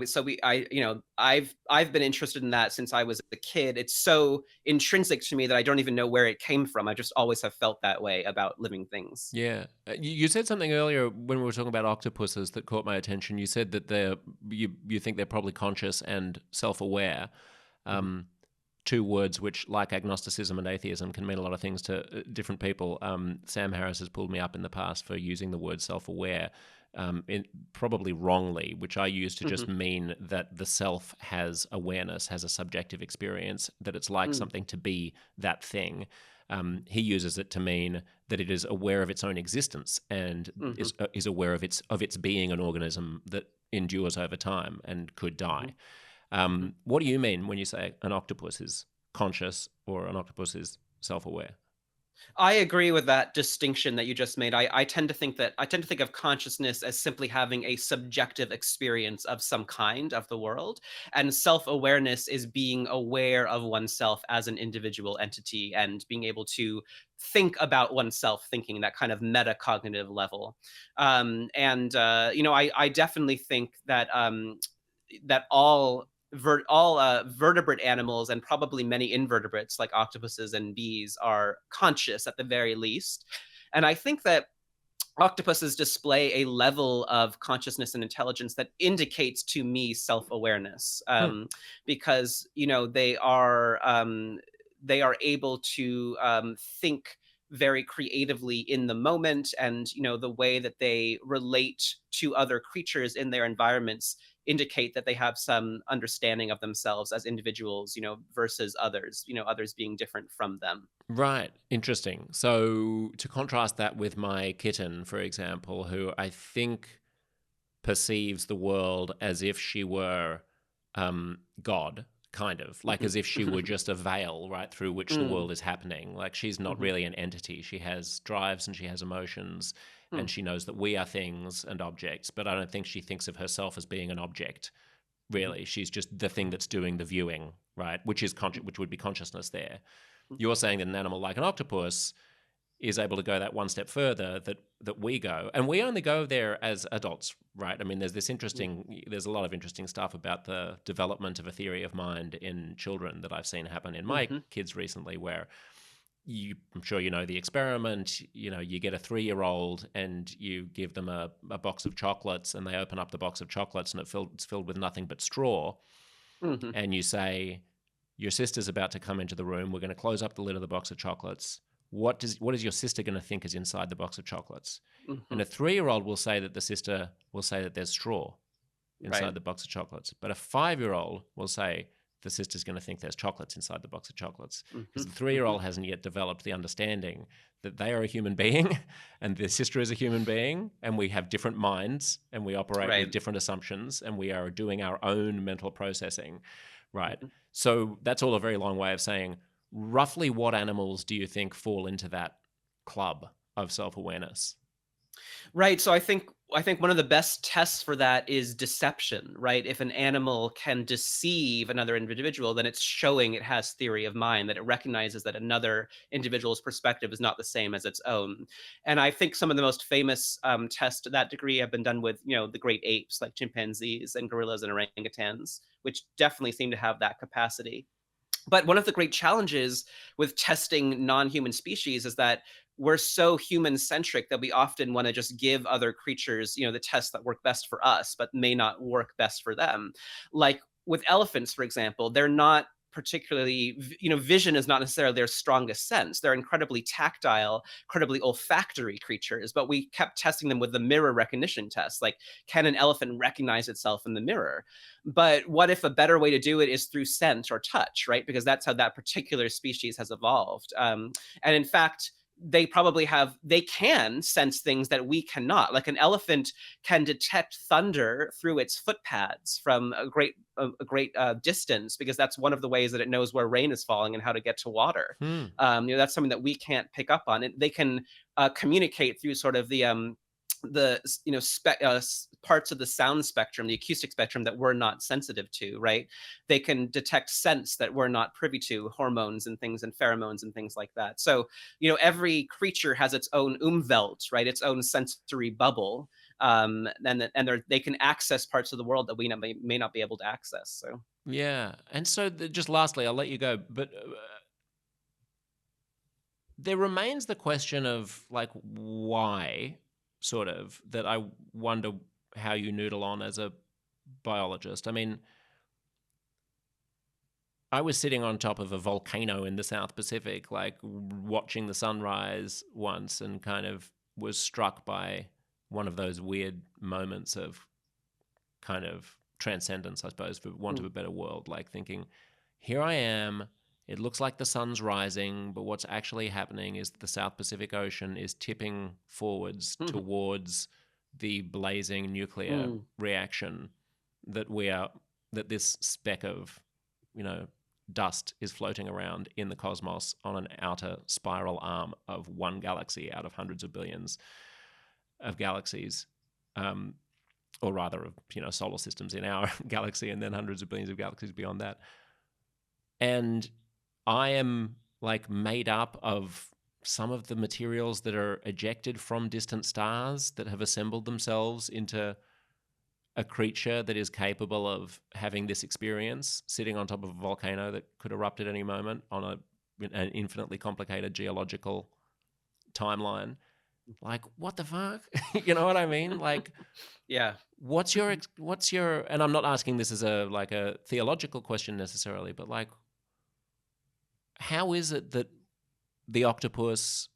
[SPEAKER 2] I've been interested in that since I was a kid. It's so intrinsic to me that I don't even know where it came from. I just always have felt that way about living things.
[SPEAKER 1] Yeah. You said something earlier when we were talking about octopuses that caught my attention. You said that you think they're probably conscious and self-aware.
[SPEAKER 2] Mhm.
[SPEAKER 1] Um, Two words which, like agnosticism and atheism, can mean a lot of things to different people. Sam Harris has pulled me up in the past for using the word self-aware, probably wrongly, which I use to just
[SPEAKER 2] Mhm.
[SPEAKER 1] mean that the self has awareness, has a subjective experience, that it's like
[SPEAKER 2] Mm.
[SPEAKER 1] something to be that thing. He uses it to mean that it is aware of its own existence and
[SPEAKER 2] Mhm.
[SPEAKER 1] is aware of its being an organism that endures over time and could
[SPEAKER 2] Mhm.
[SPEAKER 1] die.
[SPEAKER 2] Mhm.
[SPEAKER 1] What do you mean when you say an octopus is conscious or an octopus is self-aware?
[SPEAKER 2] I agree with that distinction that you just made. I tend to think of consciousness as simply having a subjective experience of some kind of the world, and self-awareness is being aware of oneself as an individual entity and being able to think about oneself, thinking that kind of metacognitive level. And I definitely think that that all vertebrate animals and probably many invertebrates like octopuses and bees are conscious at the very least. And I think that octopuses display a level of consciousness and intelligence that indicates to me self-awareness,
[SPEAKER 1] Hmm.
[SPEAKER 2] because they are able to think very creatively in the moment, and the way that they relate to other creatures in their environments indicate that they have some understanding of themselves as individuals, versus others, others being different from them.
[SPEAKER 1] Right. Interesting. So to contrast that with my kitten, for example, who I think perceives the world as if she were God, kind of like as if she were just a veil, right, through which the
[SPEAKER 2] Mm,
[SPEAKER 1] world is happening. Like she's not
[SPEAKER 2] mhm,
[SPEAKER 1] really an entity. She has drives and she has emotions,
[SPEAKER 2] mm,
[SPEAKER 1] and she knows that we are things and objects. But I don't think she thinks of herself as being an object.
[SPEAKER 2] mhm,
[SPEAKER 1] Really, she's just the thing that's doing the viewing, right? Which would be consciousness there.
[SPEAKER 2] mhm,
[SPEAKER 1] You're saying that an animal like an octopus is able to go that one step further that we go, and we only go there as adults, right? I mean, there's a lot of interesting stuff about the development of a theory of mind in children that I've seen happen in my
[SPEAKER 2] mhm,
[SPEAKER 1] kids recently, where I'm sure you know the experiment. You get a 3-year-old and you give them a box of chocolates, and they open up the box of chocolates, and it's filled with nothing but straw,
[SPEAKER 2] mhm,
[SPEAKER 1] and you say, your sister's about to come into the room. We're going to close up the lid of the box of chocolates. What is your sister going to think is inside the box of chocolates? And
[SPEAKER 2] mhm.
[SPEAKER 1] a 3-year-old will say that the sister will say that there's straw inside
[SPEAKER 2] Right.
[SPEAKER 1] the box of chocolates. But a 5-year-old will say the sister's going to think there's chocolates inside the box of chocolates, because
[SPEAKER 2] Mhm,
[SPEAKER 1] the 3-year-old
[SPEAKER 2] mhm.
[SPEAKER 1] hasn't yet developed the understanding that they are a human being and their sister is a human being, and we have different minds and we operate with
[SPEAKER 2] Right.
[SPEAKER 1] different assumptions and we are doing our own mental processing, right?
[SPEAKER 2] Mhm.
[SPEAKER 1] So that's all a very long way of saying, roughly what animals do you think fall into that club of self-awareness?
[SPEAKER 2] Right. So I think one of the best tests for that is deception, right? If an animal can deceive another individual, then it's showing it has theory of mind, that it recognizes that another individual's perspective is not the same as its own. And I think some of the most famous tests to that degree have been done with, the great apes like chimpanzees and gorillas and orangutans, which definitely seem to have that capacity. But one of the great challenges with testing non-human species is that we're so human centric that we often want to just give other creatures, the tests that work best for us but may not work best for them. Like with elephants, for example, they're not particularly, vision is not necessarily their strongest sense. They're incredibly tactile, incredibly olfactory creatures, but we kept testing them with the mirror recognition test. Like, can an elephant recognize itself in the mirror? But what if a better way to do it is through scent or touch, right? Because that's how that particular species has evolved. And in fact, they can sense things that we cannot. Like an elephant can detect thunder through its foot pads from a great distance, because that's one of the ways that it knows where rain is falling and how to get to water.
[SPEAKER 1] Hmm.
[SPEAKER 2] That's something that we can't pick up on. They can communicate through sort of the parts of the sound spectrum, the acoustic spectrum, that we're not sensitive to, right? They can detect scents that we're not privy to, hormones and things, and pheromones and things like that. So every creature has its own umwelt, right? Its own sensory bubble, and they can access parts of the world that we may not be able to access. So
[SPEAKER 1] Yeah. And so, just lastly, I'll let you go, but there remains the question of like why, sort of, that I wonder how you noodle on as a biologist. I mean, I was sitting on top of a volcano in the South Pacific, like watching the sunrise once, and kind of was struck by one of those weird moments of kind of transcendence, I suppose, for want of
[SPEAKER 2] mm,
[SPEAKER 1] a better word, like thinking, here I am. It looks like the sun's rising, but what's actually happening is that the South Pacific Ocean is tipping forwards
[SPEAKER 2] mm,
[SPEAKER 1] towards the blazing nuclear
[SPEAKER 2] mm,
[SPEAKER 1] reaction that that this speck of, you know, dust is floating around in the cosmos on an outer spiral arm of one galaxy out of hundreds of billions of galaxies. Um, or rather of solar systems in our galaxy, and then hundreds of billions of galaxies beyond that. And I am like made up of some of the materials that are ejected from distant stars that have assembled themselves into a creature that is capable of having this experience sitting on top of a volcano that could erupt at any moment on an infinitely complicated geological timeline. Like, what the fuck? You know what I mean? Like,
[SPEAKER 2] Yeah.
[SPEAKER 1] what's your, and I'm not asking this as a theological question necessarily, but like, how is it that the octopus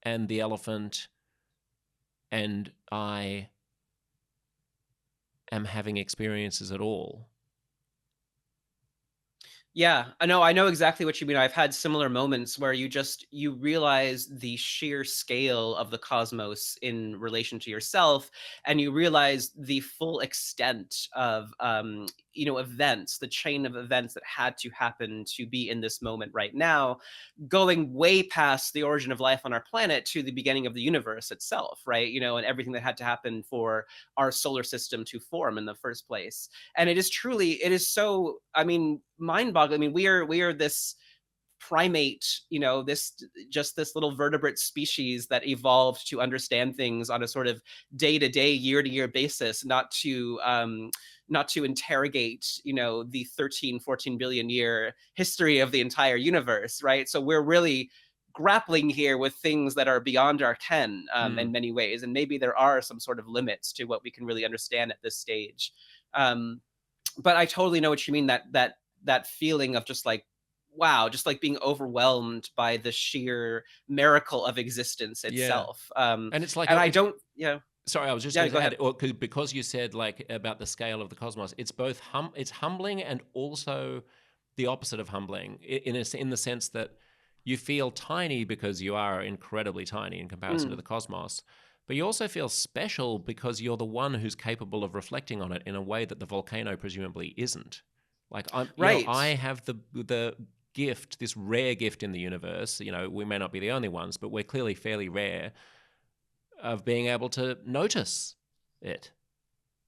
[SPEAKER 1] and the elephant and I am having experiences at all?
[SPEAKER 2] Yeah, I know exactly what you mean. I've had similar moments where you realize the sheer scale of the cosmos in relation to yourself, and you realize the full extent of events, the chain of events that had to happen to be in this moment right now, going way past the origin of life on our planet to the beginning of the universe itself, right? And everything that had to happen for our solar system to form in the first place. And it is so, I mean, mind-boggling. I mean, we are this primate, this little vertebrate species that evolved to understand things on a sort of day-to-day, year-to-year basis, not to interrogate, the 13, 14 billion year history of the entire universe, right? So we're really grappling here with things that are beyond our ken, in many ways, and maybe there are some sort of limits to what we can really understand at this stage. um, but I totally know what you mean, that feeling of just like, wow, just like being overwhelmed by the sheer miracle of existence
[SPEAKER 1] Yeah.
[SPEAKER 2] itself.
[SPEAKER 1] And it's like,
[SPEAKER 2] And I
[SPEAKER 1] it's,
[SPEAKER 2] don't, yeah,
[SPEAKER 1] sorry, I was just
[SPEAKER 2] yeah,
[SPEAKER 1] going
[SPEAKER 2] go
[SPEAKER 1] to
[SPEAKER 2] ahead.
[SPEAKER 1] add, because you said like about the scale of the cosmos, it's both it's humbling and also the opposite of humbling in the sense that you feel tiny because you are incredibly tiny in comparison to the
[SPEAKER 2] Mm,
[SPEAKER 1] cosmos, but you also feel special because you're the one who's capable of reflecting on it in a way that the volcano presumably isn't. Like
[SPEAKER 2] right.
[SPEAKER 1] I have the gift, this rare gift in the universe. We may not be the only ones, but we're clearly fairly rare of being able to notice it.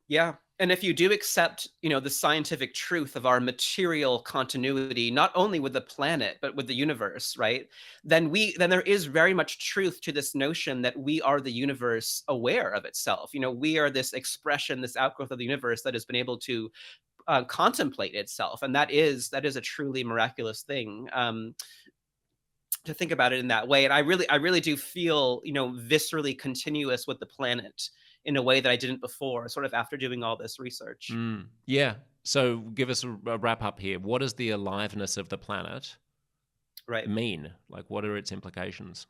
[SPEAKER 2] Yeah. And if you do accept, the scientific truth of our material continuity, not only with the planet, but with the universe, right? Then there is very much truth to this notion that we are the universe aware of itself. We are this expression, this outgrowth of the universe that has been able to contemplate itself. And that is a truly miraculous thing. To think about it in that way. And I really do feel, viscerally continuous with the planet in a way that I didn't before, sort of after doing all this research.
[SPEAKER 1] Yeah. So give us a wrap up here. What does the aliveness of the planet
[SPEAKER 2] Right.
[SPEAKER 1] mean? Like, what are its implications?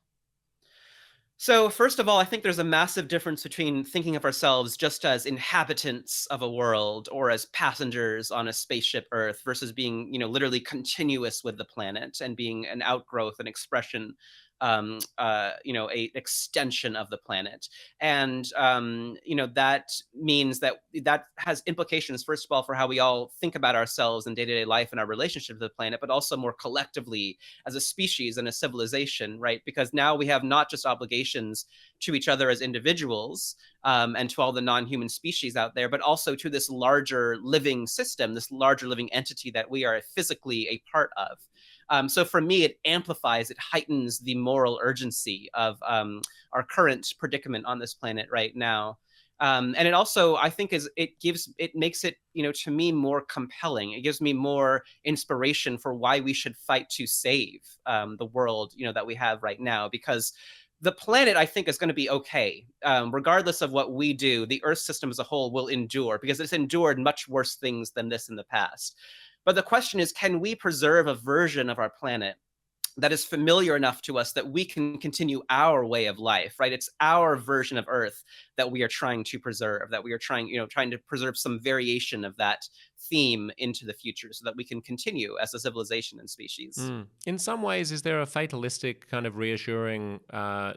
[SPEAKER 2] So, first of all, I think there's a massive difference between thinking of ourselves just as inhabitants of a world or as passengers on a spaceship Earth versus being, literally continuous with the planet and being an outgrowth, an expression, a extension of the planet. And, that means that has implications, first of all, for how we all think about ourselves in day-to-day life and our relationship to the planet, but also more collectively as a species and a civilization, right? Because now we have not just obligations to each other as individuals, and to all the non-human species out there, but also to this larger living system, this larger living entity that we are physically a part of. So for me, it amplifies, it heightens the moral urgency of our current predicament on this planet right now. And it also, I think, it makes it, to me, more compelling. It gives me more inspiration for why we should fight to save the world, that we have right now, because the planet, I think, is going to be okay. Regardless of what we do, the Earth system as a whole will endure because it's endured much worse things than this in the past. But the question is, can we preserve a version of our planet that is familiar enough to us that we can continue our way of life, right? It's our version of Earth that we are trying to preserve, that we are trying to preserve some variation of that theme into the future so that we can continue as a civilization and species.
[SPEAKER 1] In some ways, is there a fatalistic kind of reassuring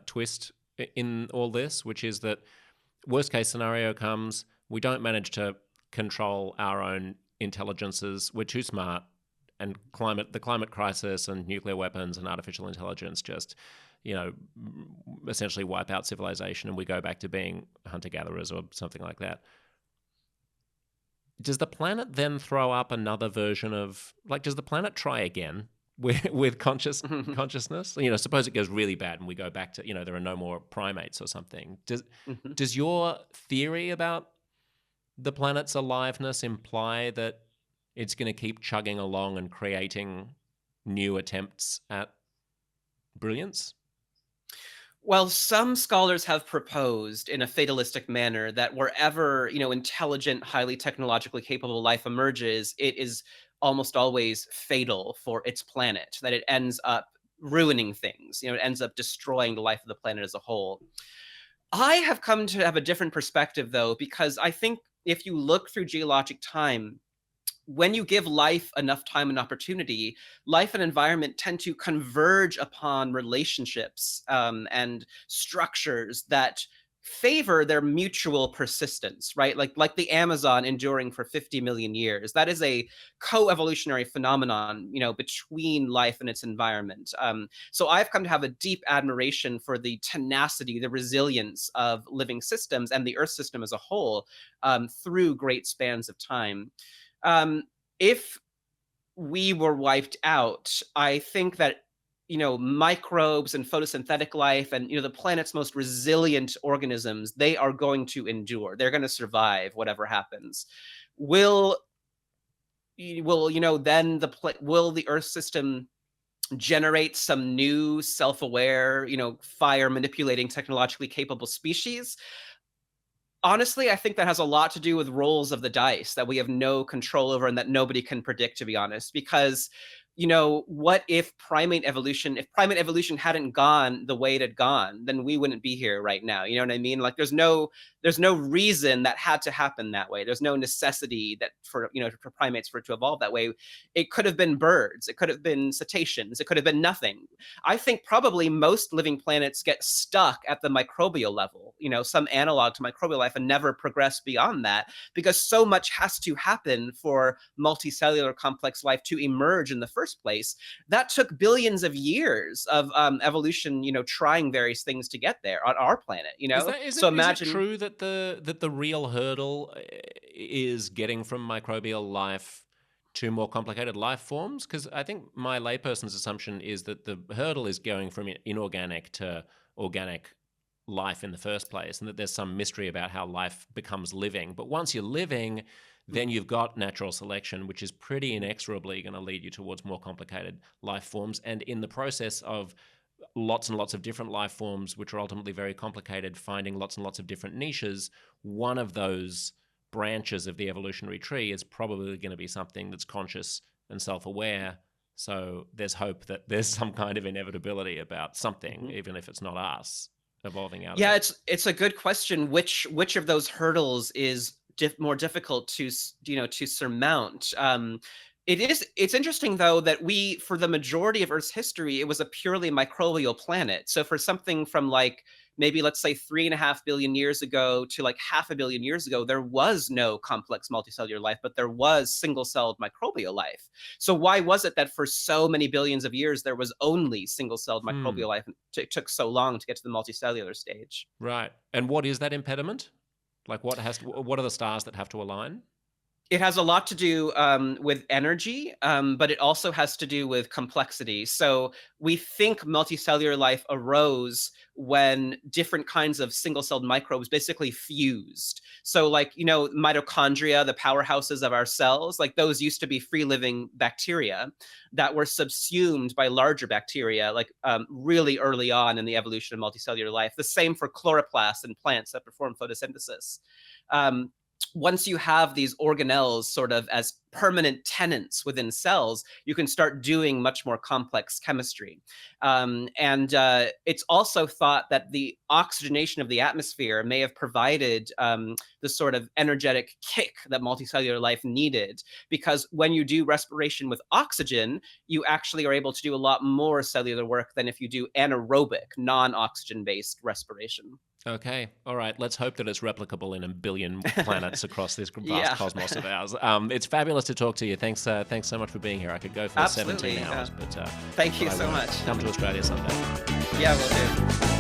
[SPEAKER 1] twist in all this, which is that worst case scenario comes, we don't manage to control our own intelligences, we're too smart, and the climate crisis and nuclear weapons and artificial intelligence just, essentially wipe out civilization and we go back to being hunter gatherers or something like that. Does the planet then throw up another version of, like, does the planet try again with consciousness? Suppose it goes really bad and we go back to, there are no more primates or something. Does your theory about the planet's aliveness imply that it's going to keep chugging along and creating new attempts at brilliance?
[SPEAKER 2] Well, some scholars have proposed in a fatalistic manner that wherever, intelligent, highly technologically capable life emerges, it is almost always fatal for its planet, that it ends up ruining things, it ends up destroying the life of the planet as a whole. I have come to have a different perspective, though, because I think if you look through geologic time, when you give life enough time and opportunity, life and environment tend to converge upon relationships and structures that favor their mutual persistence, right? Like the Amazon enduring for 50 million years. That is a co-evolutionary phenomenon, between life and its environment. So I've come to have a deep admiration for the tenacity, the resilience of living systems and the Earth system as a whole through great spans of time. If we were wiped out, I think that microbes and photosynthetic life and the planet's most resilient organisms, they are going to endure. They're going to survive whatever happens. Will then will the Earth system generate some new self-aware, fire manipulating technologically capable species? Honestly, I think that has a lot to do with rolls of the dice that we have no control over and that nobody can predict, to be honest. Because, what if primate evolution hadn't gone the way it had gone, then we wouldn't be here right now. You know what I mean? Like there's no reason that had to happen that way. There's no necessity that for primates for it to evolve that way. It could have been birds, it could have been cetaceans, it could have been nothing. I think probably most living planets get stuck at the microbial level, some analog to microbial life, and never progress beyond that because so much has to happen for multicellular complex life to emerge in the first place. That took billions of years of evolution, trying various things to get there on our planet,
[SPEAKER 1] Is it true that the real hurdle is getting from microbial life to more complicated life forms? Because I think my layperson's assumption is that the hurdle is going from inorganic to organic life in the first place, and that there's some mystery about how life becomes living. But once you're living, then you've got natural selection, which is pretty inexorably going to lead you towards more complicated life forms. And in the process of lots and lots of different life forms, which are ultimately very complicated, finding lots and lots of different niches, one of those branches of the evolutionary tree is probably going to be something that's conscious and self-aware. So there's hope that there's some kind of inevitability about something, even if it's not us, evolving out of it.
[SPEAKER 2] Yeah, it's a good question. Which of those hurdles is more difficult to surmount? It's interesting, though, that for the majority of Earth's history, it was a purely microbial planet. So for something from maybe, let's say, 3.5 billion years ago to 500 million years ago, there was no complex multicellular life, but there was single-celled microbial life. So why was it that for so many billions of years, there was only single-celled microbial life, and it took so long to get to the multicellular stage?
[SPEAKER 1] Right. And what is that impediment? What are the stars that have to align?
[SPEAKER 2] It has a lot to do with energy, but it also has to do with complexity. So we think multicellular life arose when different kinds of single-celled microbes basically fused. So mitochondria, the powerhouses of our cells, those used to be free-living bacteria that were subsumed by larger bacteria, really early on in the evolution of multicellular life. The same for chloroplasts in plants that perform photosynthesis. Once you have these organelles sort of as permanent tenants within cells, you can start doing much more complex chemistry. It's also thought that the oxygenation of the atmosphere may have provided the sort of energetic kick that multicellular life needed, because when you do respiration with oxygen, you actually are able to do a lot more cellular work than if you do anaerobic, non-oxygen-based respiration.
[SPEAKER 1] Okay. All right. Let's hope that it's replicable in a billion planets across this vast cosmos of ours. It's fabulous to talk to you. Thanks so much for being here. I could go for
[SPEAKER 2] Absolutely,
[SPEAKER 1] 17 hours, but
[SPEAKER 2] thank you so much.
[SPEAKER 1] Come to Australia someday.
[SPEAKER 2] Yeah, we'll do.